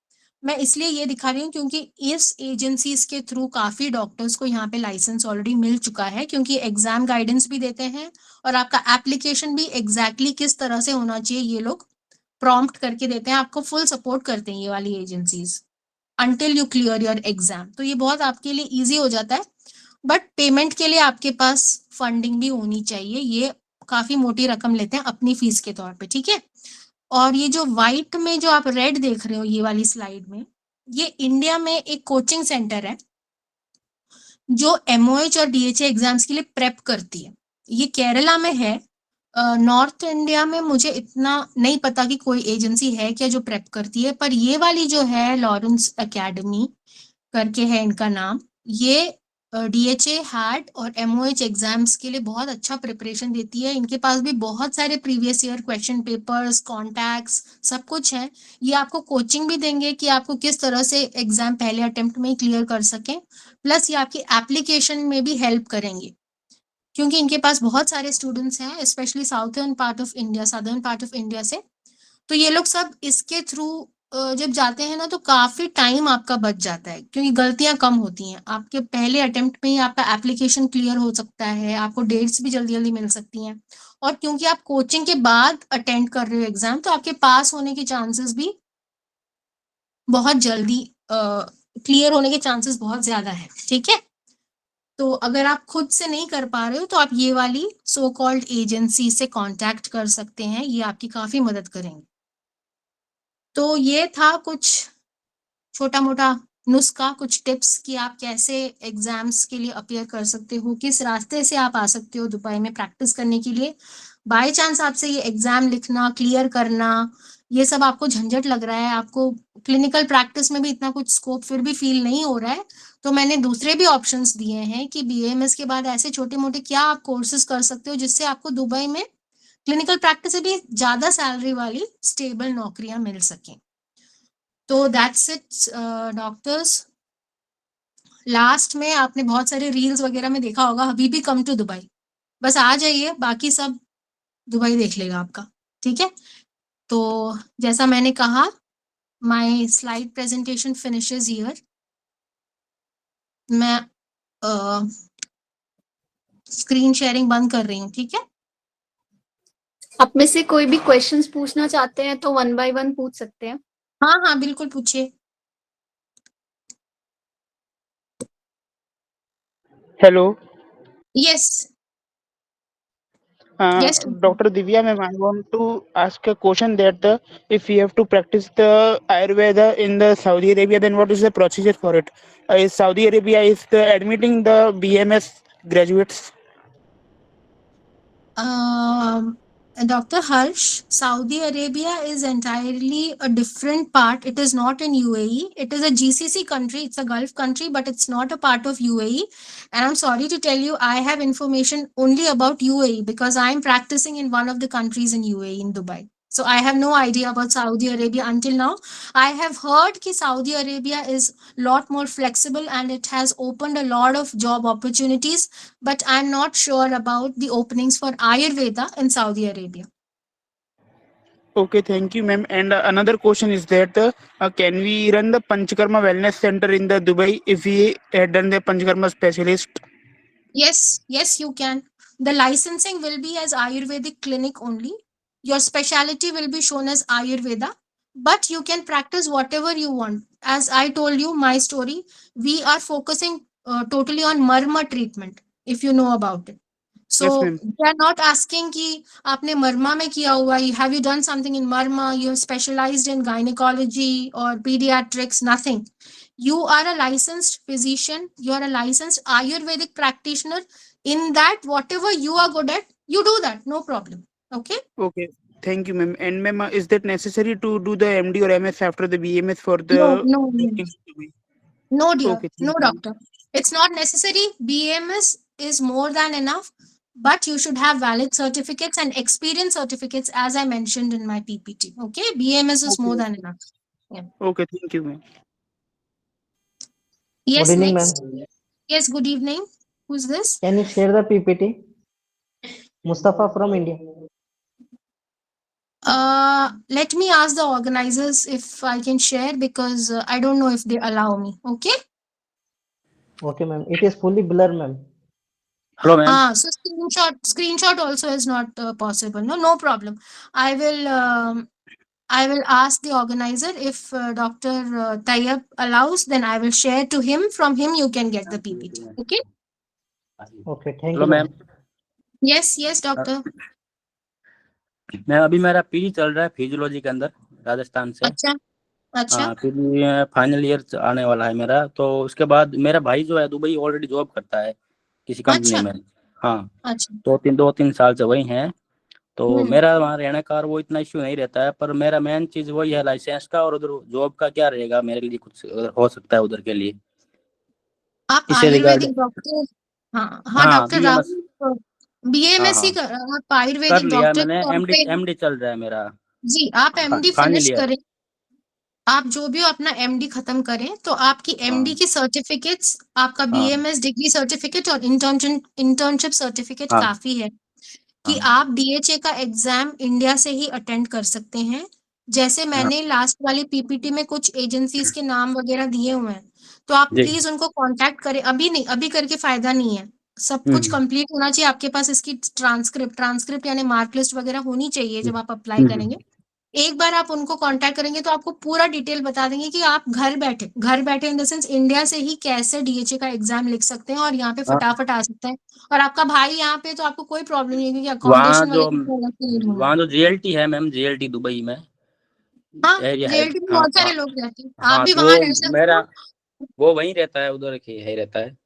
मैं इसलिए ये दिखा रही हूँ क्योंकि इस एजेंसीज के थ्रू काफी डॉक्टर्स को यहाँ पे लाइसेंस ऑलरेडी मिल चुका है, क्योंकि एग्जाम गाइडेंस भी देते हैं और आपका एप्लीकेशन भी एग्जैक्टली किस तरह से होना चाहिए ये लोग प्रॉम्प्ट करके देते हैं, आपको फुल सपोर्ट करते हैं ये वाली agencies until you clear your exam. तो ये बहुत आपके लिए ईजी हो जाता है, बट पेमेंट के लिए आपके पास फंडिंग भी होनी चाहिए। ये काफी मोटी रकम लेते हैं अपनी फीस के तौर पे। ठीक है, और ये जो व्हाइट में जो आप रेड देख रहे हो ये वाली स्लाइड में, ये इंडिया में एक कोचिंग सेंटर है जो MOH और DHA एग्जाम्स के लिए प्रेप करती है। ये केरला में है। नॉर्थ इंडिया में मुझे इतना नहीं पता कि कोई एजेंसी है क्या जो प्रेप करती है, पर ये वाली जो है लॉरेंस एकेडमी करके है इनका नाम, ये DHA हैट और MOH एग्जाम्स के लिए बहुत अच्छा प्रिपरेशन देती है। इनके पास भी बहुत सारे previous year question papers, contacts सब कुछ है। ये आपको कोचिंग भी देंगे कि आपको किस तरह से एग्जाम पहले अटेम्प्ट में ही क्लियर कर सकें, प्लस ये आपकी एप्लीकेशन में भी हेल्प करेंगे, क्योंकि इनके पास बहुत सारे स्टूडेंट्स हैं specially southern part of India, southern part of India से। तो ये लोग सब इसके थ्रू जब जाते हैं ना तो काफी टाइम आपका बच जाता है, क्योंकि गलतियां कम होती हैं। आपके पहले अटेम्प्ट में ही आपका एप्लीकेशन क्लियर हो सकता है, आपको डेट्स भी जल्दी जल्दी मिल सकती हैं, और क्योंकि आप कोचिंग के बाद अटेंड कर रहे हो एग्जाम, तो आपके पास होने के चांसेस भी बहुत जल्दी क्लियर होने के चांसेस बहुत ज्यादा है। ठीक है, तो अगर आप खुद से नहीं कर पा रहे हो तो आप ये वाली सो कॉल्ड एजेंसी से कांटेक्ट कर सकते हैं, ये आपकी काफी मदद करेंगे। तो ये था कुछ छोटा मोटा नुस्खा, कुछ टिप्स कि आप कैसे एग्जाम्स के लिए अपियर कर सकते हो, किस रास्ते से आप आ सकते हो दुबई में प्रैक्टिस करने के लिए। बाय चांस आपसे ये एग्जाम लिखना, क्लियर करना, ये सब आपको झंझट लग रहा है, आपको क्लिनिकल प्रैक्टिस में भी इतना कुछ स्कोप फिर भी फील नहीं हो रहा है, तो मैंने दूसरे भी ऑप्शंस दिए हैं कि बीएमएस के बाद ऐसे छोटे मोटे क्या आप कोर्सेज कर सकते हो जिससे आपको दुबई में क्लिनिकल प्रैक्टिस से भी ज्यादा सैलरी वाली स्टेबल नौकरियां मिल सकें। तो दैट्स इट डॉक्टर्स। लास्ट में आपने बहुत सारे रील्स वगैरह में देखा होगा, हबीबी कम टू दुबई, बस आ जाइए, बाकी सब दुबई देख लेगा आपका, ठीक है। तो जैसा मैंने कहा, my slide presentation finishes here. मैं स्क्रीन शेयरिंग बंद कर रही हूँ, ठीक है। आप में से कोई भी क्वेश्चंस पूछना चाहते हैं तो 1 by 1 पूछ सकते हैं। हाँ हाँ बिल्कुल पूछिए। Hello, yes yes Dr. Divya ma'am, I want to ask a question that if we have to practice the Ayurveda in the Saudi Arabia, then what is the procedure for it? Is Saudi Arabia is the admitting the BMS graduates? Dr. Harsh, Saudi Arabia is entirely a different part. It is not in UAE. It is a GCC country. It's a Gulf country, but it's not a part of UAE. And I'm sorry to tell you, I have information only about UAE because I'm practicing in one of the countries in UAE, in Dubai. So I have no idea about Saudi Arabia until now. I have heard that Saudi Arabia is a lot more flexible and it has opened a lot of job opportunities, but I'm not sure about the openings for Ayurveda in Saudi Arabia. Okay, thank you, ma'am. And another question is that can we run the Panchakarma Wellness Center in the Dubai if we had done the Panchakarma specialist? Yes, yes, you can. The licensing will be as Ayurvedic clinic only. Your specialty will be shown as Ayurveda, but you can practice whatever you want. As I told you, my story, we are focusing totally on Marma treatment, if you know about it. Yes, So ma'am. they are not asking कि आपने मर्मा में किया हुआ, have you done something in Marma, you have specialized in gynecology or pediatrics, nothing. You are a licensed physician, you are a licensed Ayurvedic practitioner. In that, whatever you are good at, you do that, no problem. Okay. Okay, thank you, ma'am. And ma'am, is that necessary to do the MD or MS after the BMS for No, the no, no, working in Dubai? no, dear, Okay, no, thank you. doctor. It's not necessary. BMS is more than enough, but you should have valid certificates and experience certificates, as I mentioned in my PPT. Okay, BMS is more Okay, than enough. Yeah. okay, thank you, ma'am. Yes, Good evening, next. ma'am. Yes, good evening. Who's this? Can you share the PPT? Mustafa from India. Let me ask the organizers if I can share because I don't know if they allow me. Okay. Okay, ma'am. It is fully blur, ma'am. Hello, ma'am. So screenshot also is not possible. No problem. I will ask the organizer if Dr. Tayyab allows, then I will share to him. From him, you can get the PPT. Okay. Okay, thank hello you, ma'am. ma'am. Yes, doctor. Ma'am अभी मेरा PG चल रहा है physiology के अंदर राजस्थान से। अच्छा अच्छा हाँ, पीजी फाइनल ईयर आने वाला है मेरा। तो उसके बाद मेरा भाई जो है दुबई ऑलरेडी जॉब करता है किसी कंपनी अच्छा में। हाँ, अच्छा। दो तीन साल से वही है। तो हम्म। मेरा वहाँ रहने का और वो इतना इश्यू नहीं रहता है, पर मेरा मेन चीज वही है लाइसेंस का, और उधर जॉब का क्या रहेगा मेरे लिए, कुछ अगर हो सकता है उधर के लिए आप इसे रिगार्ड। आयुर्वेदिक डॉक्टर? हाँ हाँ हाँ, डॉक्टर बीएमएस। राहुल, हाँ बीएमएस ही हाँ, कर, आप कर आयुर्वेदिक लिया डॉक्टर मैंने। के तौर एमडी पे? एमडी चल रहा है मेरा जी, आप एमडी फाइनल फिनिश ईयर। करें। आप जो भी अपना एमडी खत्म करें तो आपकी एमडी हाँ की सर्टिफिकेट्स, आपका हाँ बीएमएस डिग्री सर्टिफिकेट और इंटर्नशिप सर्टिफिकेट हाँ काफी है कि हाँ आप डीएचए का एग्जाम इंडिया से ही अटेंड कर सकते हैं। जैसे हाँ मैंने लास्ट वाली पीपीटी में कुछ एजेंसीज के नाम वगैरह दिए हुए हैं, तो आप जी। प्लीज उनको कांटेक्ट करें। अभी नहीं, अभी करके फायदा नहीं है, सब कुछ कंप्लीट होना चाहिए आपके पास। इसकी ट्रांसक्रिप्ट यानी मार्क लिस्ट वगैरह होनी चाहिए जब आप अप्लाई हम्म, करेंगे। एक बार आप उनको कांटेक्ट करेंगे तो आपको पूरा डिटेल बता देंगे कि आप घर बैठे इन द सेंस इंडिया से ही कैसे डीएचए का एग्जाम लिख सकते हैं और यहाँ पे हाँ। फटाफट आ सकते हैं। और आपका भाई यहाँ पे तो आपको कोई प्रॉब्लम नहीं है क्योंकि वहाँ अकोमोडेशन जो वगैरह की अलग से नहीं होगा। वहाँ जो जीएलटी है मैम, जीएलटी दुबई में हाँ, एरिया है। जेएलटी में हाँ बहुत सारे हाँ। लोग रहते हैं, आप हाँ भी तो वहां रह सकते मेरा हो। वो वहीं रहता है, उधर ही है रहता है।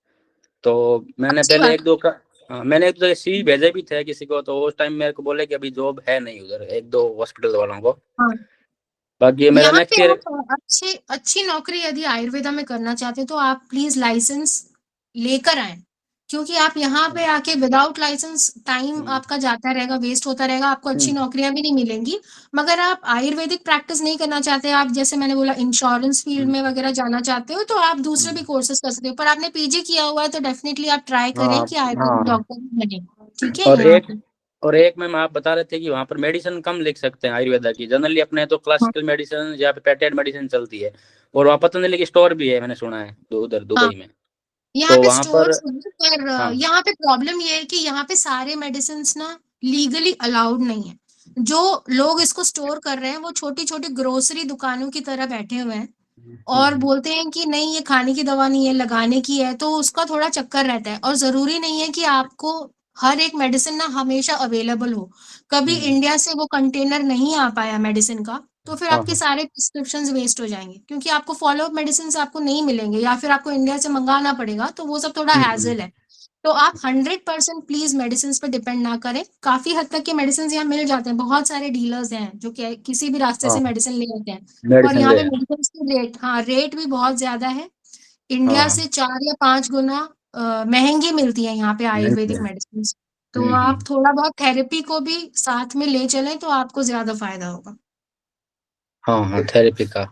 तो मैंने अच्छी पहले बात एक दो का हाँ, मैंने एक दो जगह सीवी भेजे भी थे किसी को, तो उस टाइम मेरे को बोले कि अभी जॉब है नहीं उधर, एक दो हॉस्पिटल वालों को। हाँ, बाकी मेरा यहाँ नेक्स्ट पे ईयर। आप अच्छी नौकरी यदि आयुर्वेदा में करना चाहते हैं तो आप प्लीज लाइसेंस लेकर आए, क्योंकि आप यहाँ पे आके विदाउट लाइसेंस टाइम आपका जाता रहेगा, वेस्ट होता रहेगा, आपको अच्छी नौकरियां भी नहीं मिलेंगी। मगर आप आयुर्वेदिक प्रैक्टिस नहीं करना चाहते, आप जैसे मैंने बोला इंश्योरेंस फील्ड में वगैरह जाना चाहते हो, तो आप दूसरे भी कोर्सेज कर सकते हो। पर आपने पीजी किया हुआ है तो डेफिनेटली आप ट्राई हाँ करें कि आयुर्वेदिक हाँ। डॉक्टर बने। ठीक है, और यहाँ एक पे और एक मैम आप बता रहे थे कि वहाँ पर मेडिसिन कम लिख सकते हैं आयुर्वेदा की, जनरली अपने तो हाँ, क्लासिकल मेडिसिन या पेटेंट मेडिसिन चलती है। और वहाँ पतंजलि की स्टोर भी है, मैंने सुना है उधर हाँ, दुबई में। यहाँ तो पे वहाँ पर स्टोर्स हैं, पर हाँ। यहाँ पे प्रॉब्लम ये है कि यहाँ पे सारे मेडिसिन ना लीगली अलाउड नहीं है। जो लोग इसको स्टोर कर रहे हैं वो छोटी छोटी ग्रोसरी दुकानों की तरह बैठे हुए हैं और बोलते हैं कि नहीं ये खाने की दवा नहीं है, लगाने की है, तो उसका थोड़ा चक्कर रहता है। और जरूरी नहीं है कि आपको हर एक मेडिसिन ना हमेशा अवेलेबल हो। कभी इंडिया से वो कंटेनर नहीं आ पाया मेडिसिन का, तो फिर हाँ आपके हाँ। सारे प्रिस्क्रिप्शंस वेस्ट हो जाएंगे, क्योंकि आपको फॉलो अप मेडिसिन आपको नहीं मिलेंगे या फिर आपको इंडिया से मंगाना पड़ेगा, तो वो सब थोड़ा हैजल है। तो आप 100% प्लीज मेडिसिन पे डिपेंड ना करें। काफी हद तक के मेडिसिन यहाँ मिल जाते हैं, बहुत सारे डीलर्स हैं जो कि किसी भी रास्ते से हाँ मेडिसिन ले आते हैं। और मेडिसिन यहाँ ले पे मेडिसिन के रेट, हाँ, रेट भी बहुत ज्यादा है। इंडिया हाँ से 4 या 5 गुना महंगी मिलती है यहाँ पे आयुर्वेदिक हाँ। मेडिसिन। तो आप थोड़ा बहुत थेरेपी को भी साथ में ले चलें तो आपको ज्यादा फायदा होगा। हाँ हाँ थेरेपी का।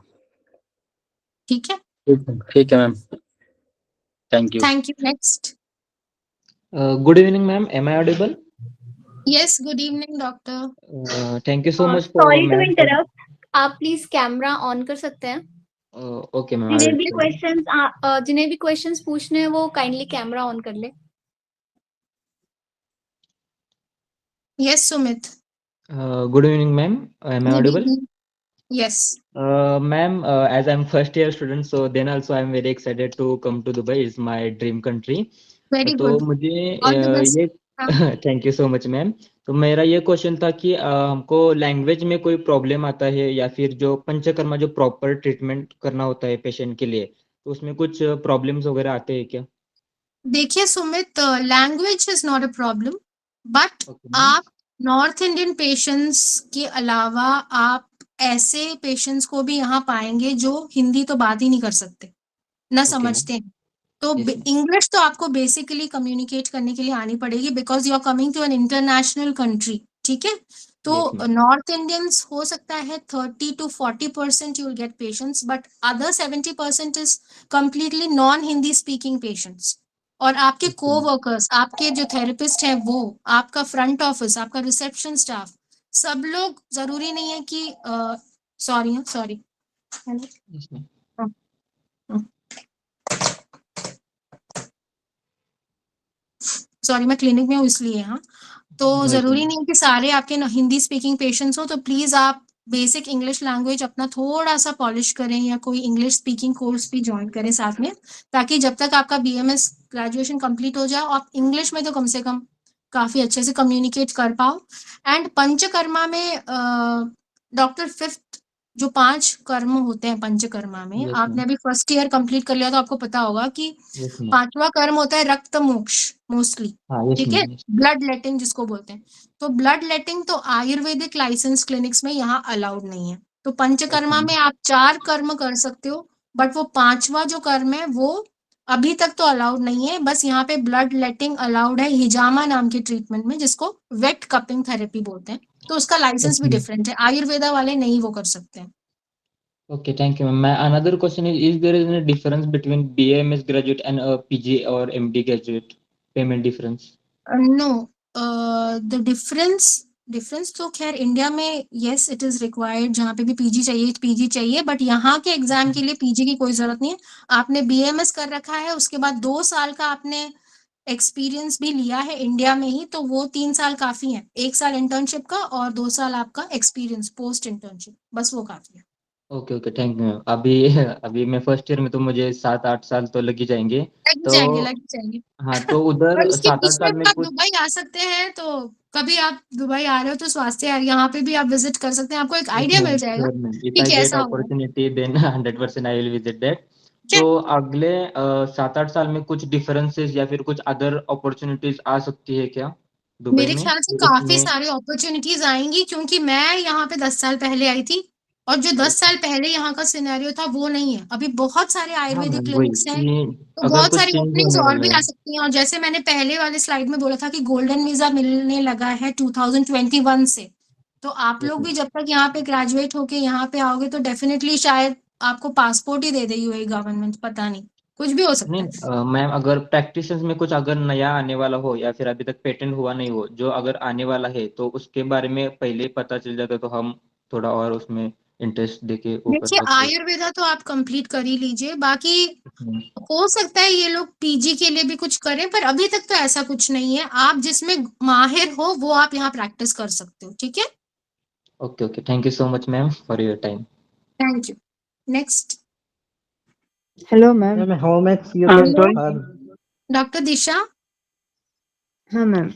ठीक है, ठीक है ma'am, thank you. Thank you. Next. Good evening, ma'am. Am I audible? Yes, good evening doctor. Thank you so much for sorry to ma'am. Interrupt, आप प्लीज कैमरा ऑन कर सकते हैं। Okay, ma'am. I जिन्हें will भी try. Questions पूछने हैं वो kindly camera on कर ले। Yes Sumit, Good evening, ma'am. Am I good audible? Evening. Yes, Ma'am, as I'm first year student, so then also I'm very excited to come to Dubai. It's my dream country. Very तो good, मुझे all the best. ये thank you so much ma'am. तो मेरा ये question था कि हमको language में कोई प्रॉब्लम आता है या फिर जो पंचकर्मा जो प्रॉपर ट्रीटमेंट करना होता है पेशेंट के लिए, तो उसमें कुछ प्रॉब्लम्स वगैरह आते हैं क्या? देखिए Sumit, language is not a problem, but okay ma'am. आप नॉर्थ इंडियन पेशेंट्स के अलावा आप ऐसे पेशेंट्स को भी यहाँ पाएंगे जो हिंदी तो बात ही नहीं कर सकते, ना ओके मैम। समझते हैं। तो यस मैम। इंग्लिश तो आपको बेसिकली कम्युनिकेट करने के लिए आनी पड़ेगी, because you are coming to an international country. ठीक है, तो यस मैम। नॉर्थ इंडियंस हो सकता है 30 to 40% you will get patients, but other 70% is completely non Hindi speaking patients. और आपके को वर्कर्स, आपके जो थेरेपिस्ट हैं, वो आपका फ्रंट ऑफिस, आपका रिसेप्शन स्टाफ, सब लोग, जरूरी नहीं है कि sorry sorry yes ma'am. Sorry, मैं क्लिनिक में हूँ इसलिए। हाँ, तो नो इशू जरूरी मैम। नहीं कि सारे आपके हिंदी स्पीकिंग पेशेंट्स हो, तो प्लीज आप बेसिक इंग्लिश लैंग्वेज अपना थोड़ा सा पॉलिश करें या कोई इंग्लिश स्पीकिंग कोर्स भी ज्वाइन करें साथ में, ताकि जब तक आपका बीएमएस ग्रेजुएशन कंप्लीट हो जाए आप इंग्लिश में तो कम से कम काफी अच्छे से कम्युनिकेट कर पाओ। एंड पंचकर्मा में डॉक्टर 5th जो 5 कर्म होते हैं पंचकर्मा में, यस आपने मैम। अभी फर्स्ट ईयर कंप्लीट कर लिया तो आपको पता होगा कि यस मैम। 5वां कर्म होता है रक्त मोक्ष मोस्टली। हाँ यस ठीक है, मैम। ब्लड लेटिंग जिसको बोलते हैं। तो ब्लड लेटिंग तो आयुर्वेदिक लाइसेंस क्लिनिक्स में यहाँ अलाउड नहीं है। तो पंचकर्मा ओके में आप 4 कर्म कर सकते हो, बट वो 5वां जो कर्म है वो अभी तक तो अलाउड नहीं है। बस यहाँ पे ब्लड लेटिंग अलाउड है हिजामा नाम के ट्रीटमेंट में, जिसको वेट कपिंग थेरेपी बोलते हैं। तो उसका लाइसेंस भी ओके डिफरेंट है, आयुर्वेदा वाले नहीं वो कर सकते हैं। Okay thank you ma'am. Another question is there is any difference between BAMS graduate and a PG or MD graduate payment difference? No, the difference तो खैर इंडिया में यस इट इज रिक्वायर्ड, जहाँ पे भी पीजी चाहिए, but यहाँ के exam के लिए पीजी की कोई जरूरत नहीं है। आपने बीएमएस कर रखा है, उसके बाद 2 साल का आपने एक्सपीरियंस भी लिया है इंडिया में ही, तो वो 3 साल काफी है। 1 साल इंटर्नशिप का और 2 साल आपका एक्सपीरियंस पोस्ट इंटर्नशिप, बस वो काफी है। Okay okay, thank you. अभी अभी मैं फर्स्ट ईयर में, तो मुझे 7-8 साल तो लग ही जाएंगे। तो लग जाएंगे। हाँ, तो और उधर उसके बीच 7-8 में साल में आप कुछ। दुबई आ सकते हैं, तो कभी आप दुबई आ रहे हो तो स्वास्थ्य यहाँ पे भी आप विजिट कर सकते हैं, आपको एक Yes, आइडिया मिल ma'am. जाएगा Sure, ma'am. If कि I get कैसा होगा। opportunity, then 100% I will visit that. ठीक है? तो अगले 7-8 साल में कुछ डिफरेंसेस या फिर कुछ अदर अपॉर्चुनिटीज आ सकती है क्या दुबई मेरे में, ख्याल से फिर काफी उसमें? सारी अपॉर्चुनिटीज आएंगी, क्योंकि मैं यहाँ पे 10 साल पहले आई थी, और जो 10 साल पहले यहाँ का सिनेरियो था वो नहीं है। अभी बहुत सारे हाँ आयुर्वेदिक मैम, वही क्लिनिक्स हैं, कि तो अगर बहुत कुछ सारी चेंज ओपनिंग्स होने और वाला भी है। आ सकती हैं। और जैसे मैंने पहले वाले स्लाइड में बोला था कि गोल्डन वीजा मिलने लगा है 2021 से, तो आप यस लोग भी मैम। जब तक यहाँ पे ग्रेजुएट होके यहाँ पे आओगे तो डेफिनेटली शायद आपको पासपोर्ट ही दे देगी हुई गवर्नमेंट, पता नहीं, कुछ भी हो सकता नहीं है। मैम, अगर प्रैक्टिसेस में कुछ अगर नया आने वाला हो या फिर अभी तक पेटेंट हुआ नहीं हो, जो अगर आने वाला है, तो उसके बारे में पहले ही पता चल जाता तो हम थोड़ा और उसमें इंटरेस्ट देके वो कर देखिए सकते हैं। आयुर्वेदा तो आप कंप्लीट कर ही लीजिए, बाकी हम्म। हो सकता है ये लोग पीजी के लिए भी कुछ करें, पर अभी तक तो ऐसा कुछ नहीं है। आप जिसमें माहिर हो वो आप यहाँ प्रैक्टिस कर सकते हो, ठीक है? Okay okay, thank you so much ma'am for your time. Thank you. Next, hello ma'am. Ma'am, how much you I'm can sorry. earn? Doctor Disha. हाँ मैम।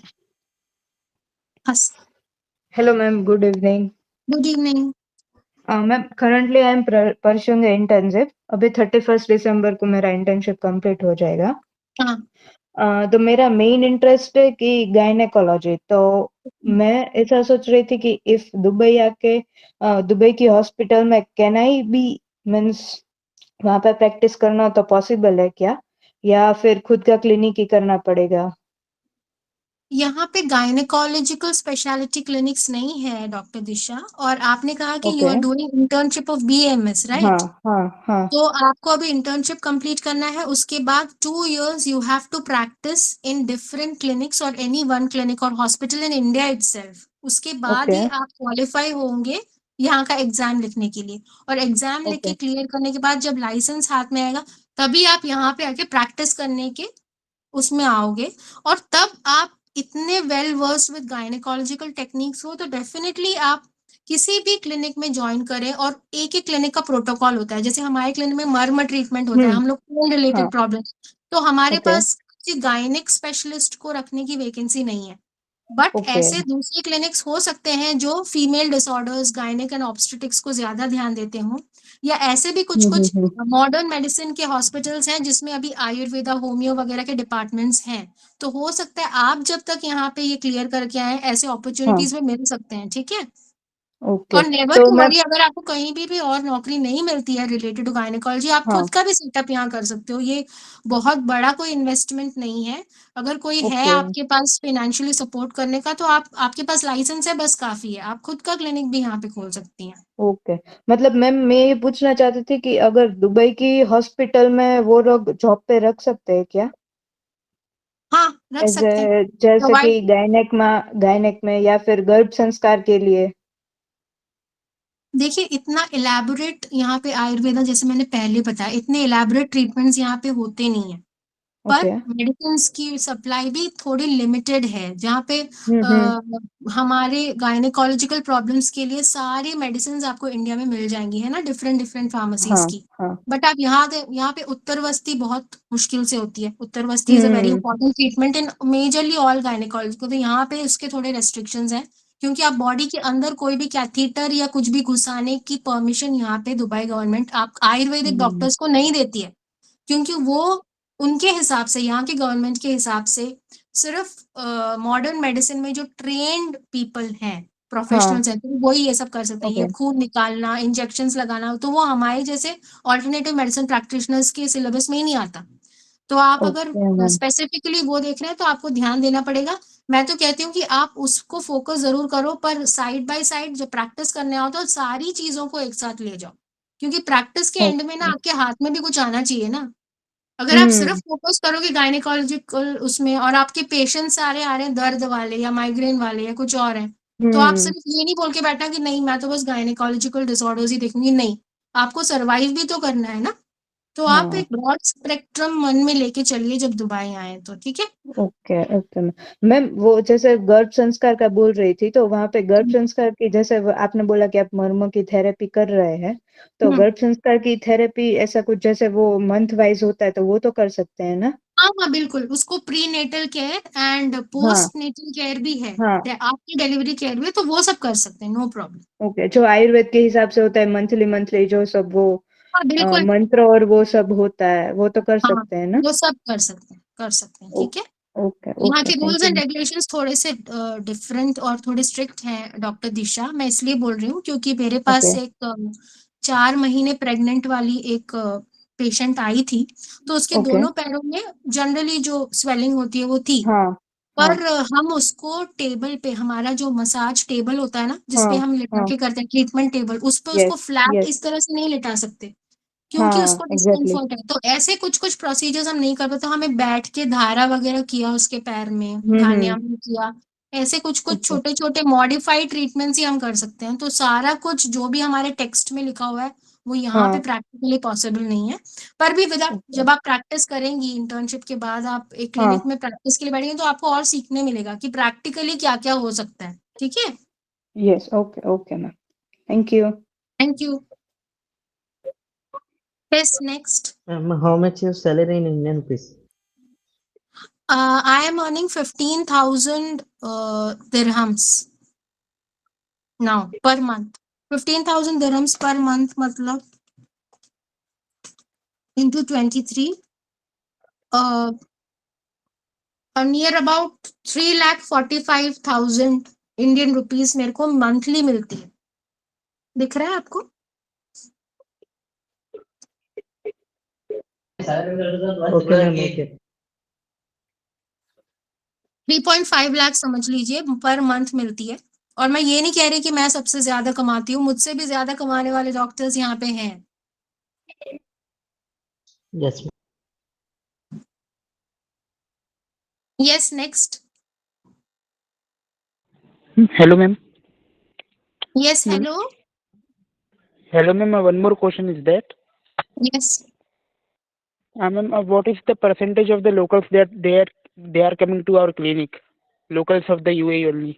हस, hello ma'am, good evening. Good evening. Ma'am currently I am pursuing internship. अभी 31 दिसंबर को मेरा internship complete हो जाएगा। हाँ, तो मेरा मेन इंटरेस्ट है कि गायनेकोलॉजी। तो मैं ऐसा सोच रही थी कि इफ दुबई आके दुबई की हॉस्पिटल में कैन आई बी मीन्स वहाँ पे प्रैक्टिस करना तो पॉसिबल है क्या, या फिर खुद का क्लिनिक ही करना पड़ेगा? यहाँ पे गायनेकोलॉजिकल स्पेशलिटी क्लिनिक्स नहीं है डॉक्टर दिशा, और आपने कहा कि you okay. Are doing internship of BMS, हाँ राइट? हाँ हाँ। तो आपको अभी इंटर्नशिप कंप्लीट करना है, उसके बाद 2 years you have to practise in different clinics और एनी वन क्लिनिक और हॉस्पिटल इन इंडिया इटसेल्फ। उसके बाद ओके ही आप क्वालिफाई होंगे यहाँ का एग्जाम लिखने के लिए, और एग्जाम लिख ओके के क्लियर करने के बाद जब लाइसेंस हाथ में आएगा तभी आप यहाँ पे आके प्रैक्टिस करने के उसमें आओगे। और तब आप इतने well versed with gynaecological techniques हो तो डेफिनेटली आप किसी भी क्लिनिक में ज्वाइन करें। और एक एक क्लिनिक का प्रोटोकॉल होता है, जैसे हमारे क्लिनिक में मर्म ट्रीटमेंट होता है, हम लोग खून रिलेटेड हाँ प्रॉब्लम, तो हमारे ओके पास किसी गायनिक स्पेशलिस्ट को रखने की वैकेंसी नहीं है। बट ओके ऐसे दूसरे क्लिनिक्स हो सकते हैं जो female disorders, gynaec and obstetrics को ज्यादा ध्यान देते हों, या ऐसे भी कुछ कुछ हम्म। मॉडर्न मेडिसिन के हॉस्पिटल्स हैं जिसमें अभी आयुर्वेदा, होम्यो वगैरह के डिपार्टमेंट्स हैं। तो हो सकता है आप जब तक यहाँ पे ये क्लियर करके आए ऐसे हाँ अपॉर्चुनिटीज में मिल सकते हैं, ठीक है? ओके। और नेवर तो टू मैं वरी, अगर आपको कहीं भी और नौकरी नहीं मिलती है रिलेटेड टू गायनेकोलॉजी, आप हाँ खुद का भी सेटअप यहाँ कर सकते हो। ये बहुत बड़ा कोई इन्वेस्टमेंट नहीं है। अगर कोई है ओके आपके पास फाइनेंशियली सपोर्ट करने का, तो आप, आपके पास लाइसेंस है बस काफी है, आप खुद का क्लिनिक भी यहाँ पे खोल सकती हैं। ओके। मतलब मैम मैं ये पूछना चाहती थी कि अगर दुबई की हॉस्पिटल में वो लोग जॉब पे रख सकते हैं क्या, हाँ, रख एज सकते हैं। जैसे कि प्रोवाइड, गायनेक में या फिर गर्भ संस्कार के लिए? देखिए इतना इलेबोरेट यहाँ पे आयुर्वेदा, जैसे मैंने पहले बताया, इतने इलेबोरेट ट्रीटमेंट्स यहाँ पे होते नहीं है। पर ओके। मेडिसिन की सप्लाई भी थोड़ी लिमिटेड है, जहाँ पे हम्म। हमारे गायनेकोलॉजिकल प्रॉब्लम्स के लिए सारी मेडिसिन आपको इंडिया में मिल जाएंगी, है ना, डिफरेंट डिफरेंट फार्मेसीज हाँ की। हाँ। बट आप यहाँ पे उत्तरवस्ती बहुत मुश्किल से होती है। Uttarvasti is a very hmm important treatment in majorly all gynaecology, तो यहाँ पे इसके थोड़े रेस्ट्रिक्शंस हैं, क्योंकि आप बॉडी के अंदर कोई भी कैथीटर या कुछ भी घुसाने की परमिशन यहाँ पे दुबई गवर्नमेंट आप आयुर्वेदिक हम्म डॉक्टर्स को नहीं देती है, क्योंकि वो उनके हिसाब से, यहाँ के गवर्नमेंट के हिसाब से, सिर्फ मॉडर्न मेडिसिन में जो ट्रेन्ड पीपल हैं, हाँ प्रोफेशनल्स हैं, तो वही ये सब कर सकते हैं। ओके ये खून निकालना, इंजेक्शंस लगाना, तो वो हमारे जैसे ऑल्टरनेटिव मेडिसिन प्रैक्टिशनर्स के सिलेबस में ही नहीं आता। तो आप अगर ओके मैम। स्पेसिफिकली वो देख रहे हैं तो आपको ध्यान देना पड़ेगा। मैं तो कहती हूँ कि आप उसको फोकस जरूर करो, पर साइड बाय साइड जब प्रैक्टिस करने आओ तो सारी चीजों को एक साथ ले जाओ, क्योंकि प्रैक्टिस के एंड में ना ओके। आपके हाथ में भी कुछ आना चाहिए ना। अगर आप सिर्फ हम्म फोकस करोगे गायनेकोलॉजिकल उसमें, और आपके पेशेंट्स सारे आ रहे हैं दर्द वाले या माइग्रेन वाले या कुछ और हैं, तो आप हम्म। सिर्फ ये नहीं बोल के बैठना कि नहीं मैं तो बस गायनेकोलॉजिकल डिसऑर्डर्स ही देखूंगी, नहीं, आपको सरवाइव भी तो करना है ना। तो आप हाँ। एक ब्रॉड स्पेक्ट्रम मन में लेके चलिए जब दुबई आए तो, ठीक है? ओके ओके मैम, वो जैसे गर्भ संस्कार का बोल रही थी, तो वहां पे गर्भ संस्कार की, जैसे आपने बोला कि आप मर्म की थेरेपी कर रहे हैं, तो गर्भ संस्कार की थेरेपी ऐसा कुछ जैसे वो मंथ वाइज होता है, तो वो तो कर सकते हैं ना? हाँ हाँ बिल्कुल, उसको प्री नेटल केयर एंड हाँ पोस्ट नेटल केयर भी है, हाँ। आपकी डिलीवरी केयर भी है, तो वो सब कर सकते हैं, नो प्रॉब्लम। ओके, जो आयुर्वेद के हिसाब से होता है, मंथली मंथली जो सब वो हाँ बिल्कुल। मंत्र और वो सब होता है, वो तो कर हाँ सकते हैं ना? वो सब कर सकते हैं, कर सकते हैं, ठीक है? ओके यहाँ ओके, के thank rules you and ma'am. Regulations थोड़े से डिफरेंट और थोड़े स्ट्रिक्ट हैं डॉक्टर दिशा, मैं इसलिए बोल रही हूँ क्योंकि मेरे पास ओके। एक 4 महीने प्रेग्नेंट वाली एक पेशेंट आई थी, तो उसके ओके। दोनों पैरों में जनरली जो स्वेलिंग होती है वो थी, हाँ हाँ पर हम उसको टेबल पे, हमारा जो मसाज टेबल होता है ना जिसपे हाँ हम लिटा हाँ। के करते हैं ट्रीटमेंट टेबल, उस पे उसको यस फ्लैट यस। इस तरह से नहीं लिटा सकते क्योंकि हाँ उसको एग्जैक्टली। डिस्कम्फर्ट है, तो ऐसे कुछ कुछ प्रोसीजर्स हम नहीं कर पाते, तो हमें बैठ के धारा वगैरह किया उसके पैर में, हम्म। प्राणायाम किया, ऐसे कुछ कुछ ओके छोटे छोटे मॉडिफाइड ट्रीटमेंट्स ही हम कर सकते हैं, तो सारा कुछ जो भी हमारे टेक्स्ट में लिखा हुआ है वो यहाँ पे हाँ। प्रैक्टिकली पॉसिबल नहीं है, पर भी विदा ओके। जब आप प्रैक्टिस करेंगी इंटर्नशिप के बाद, आप एक हाँ। क्लिनिक में प्रैक्टिस के लिए बैठेंगे तो आपको और सीखने मिलेगा कि प्रैक्टिकली क्या क्या हो सकता है, ठीक है? Yes okay okay ma'am, thank you. Thank you. Yes next. How much your salary in Indian rupees? I am earning 15,000 dirhams now per month. 15,000 dirhams per month मतलब into 23, uh, near about 3,45,000 Indian rupees मेरे को monthly मिलती है, दिख रहा है आपको? Okay, ma'am. Okay. 3.5 lakh समझ लीजिए पर मंथ मिलती है, और मैं ये नहीं कह रही कि मैं सबसे ज्यादा कमाती हूँ, मुझसे भी ज्यादा कमाने वाले डॉक्टर्स यहाँ पे हैं। Yes, ma'am. Yes next. Hello, ma'am. Yes Hmm. Hello. Hello, ma'am. One more question is that, yes ma'am, what is the percentage of the locals that they are coming to our clinic? Locals of the UAE only.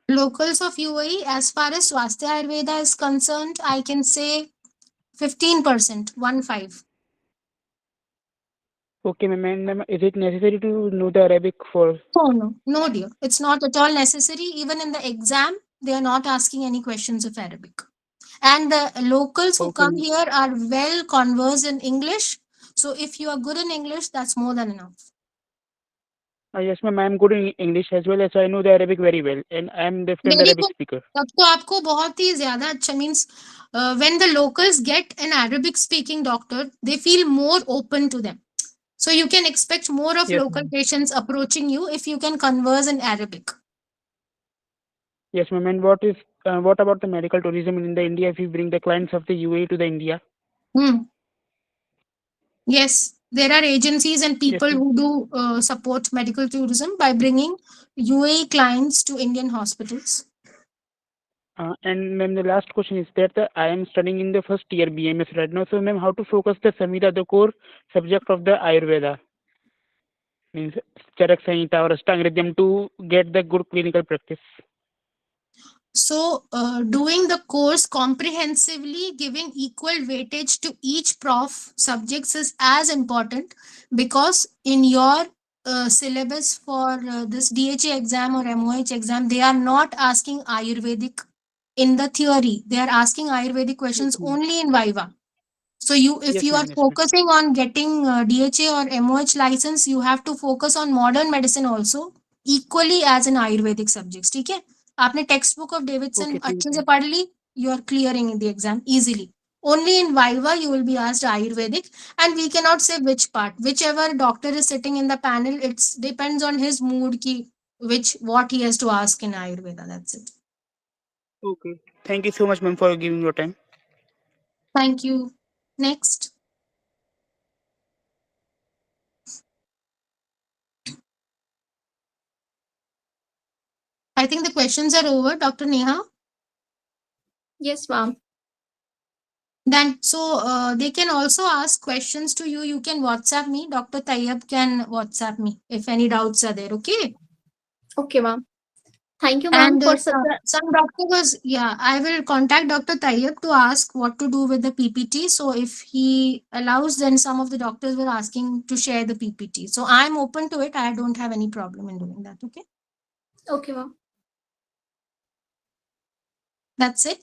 locals of UAE, as far as Swasthya Ayurveda is concerned, I can say 15%, 1-5. Okay, ma'am. And ma'am, is it necessary to know the Arabic for? No, dear. It's not at all necessary. Even in the exam, they are not asking any questions of Arabic. And the locals who Okay, come ma'am. here are well conversed in English. So if you are good in English, that's more than enough. Yes, ma'am. I am good in English as well as I know the Arabic very well, and I am the fluent Very Arabic good. speaker. तब तो आपको बहुत ही ज्यादा अच्छा means when the locals get an Arabic speaking doctor, they feel more open to them. So you can expect more of Yes, local ma'am. patients approaching you if you can converse in Arabic. Yes, ma'am. And what about the medical tourism in the India if we bring the clients of the UAE to the India? Yes, there are agencies and Yes, people ma'am. who do support medical tourism by bringing UAE clients to Indian hospitals. And ma'am, the last question is that I am studying in the first year BMS right now. So, ma'am, how to focus the Samhita, the core subject of the Ayurveda, means Charak Samhita or Ashtanga to get the good clinical practice? So, doing the course comprehensively, giving equal weightage to each prof subjects is as important, because in your syllabus for this DHA exam or MOH exam, they are not asking Ayurvedic in the theory. They are asking Ayurvedic questions Okay. only in Viva. So if Yes, you are ma'am. Yes, ma'am. focusing on getting DHA or MOH license, you have to focus on modern medicine also equally as in Ayurvedic subjects. ठीक है? आपने textbook of Davidson Okay, thank अच्छे से you. पढ़ ली, you are clearing the exam easily. Only in Viva you will be asked Ayurvedic, and we cannot say which part. Whichever doctor is sitting in the panel, it depends on his mood ki what he has to ask in Ayurveda. That's it. Okay. Thank you so much, ma'am, for giving your time. Thank you. Next. I think the questions are over. Dr. Neha? Yes, ma'am. Then they can also ask questions to you. You can WhatsApp me. Dr. Tayyab can WhatsApp me if any doubts are there. Okay. Okay, ma'am. Thank you, ma'am, And for such a some doctor was, yeah, I will contact Dr. Tayyab to ask what to do with the PPT. So if he allows, then some of the doctors were asking to share the PPT. So I'm open to it. I don't have any problem in doing that. Okay. okay, ma'am. That's it.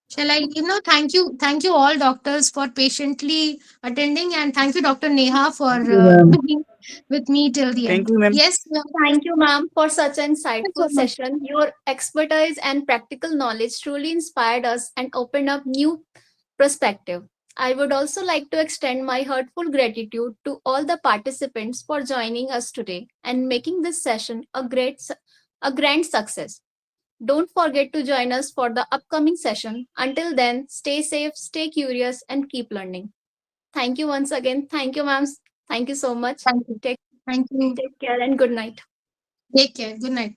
Shall I, thank you all doctors for patiently attending, and thank you, Dr. Neha, for being with me till the Thank end. you, ma'am. Yes, ma'am. Thank you, ma'am, for such an Thank you so insightful much. session. Your expertise and practical knowledge truly inspired us and opened up new perspective. I would also like to extend my heartful gratitude to all the participants for joining us today and making this session a grand success. Don't forget to join us for the upcoming session. Until then, stay safe, stay curious, and keep learning. Thank you once again. Thank you, ma'am. Thank you so much. Thank you. Take, Thank you. take care and good night. Take care. Good night.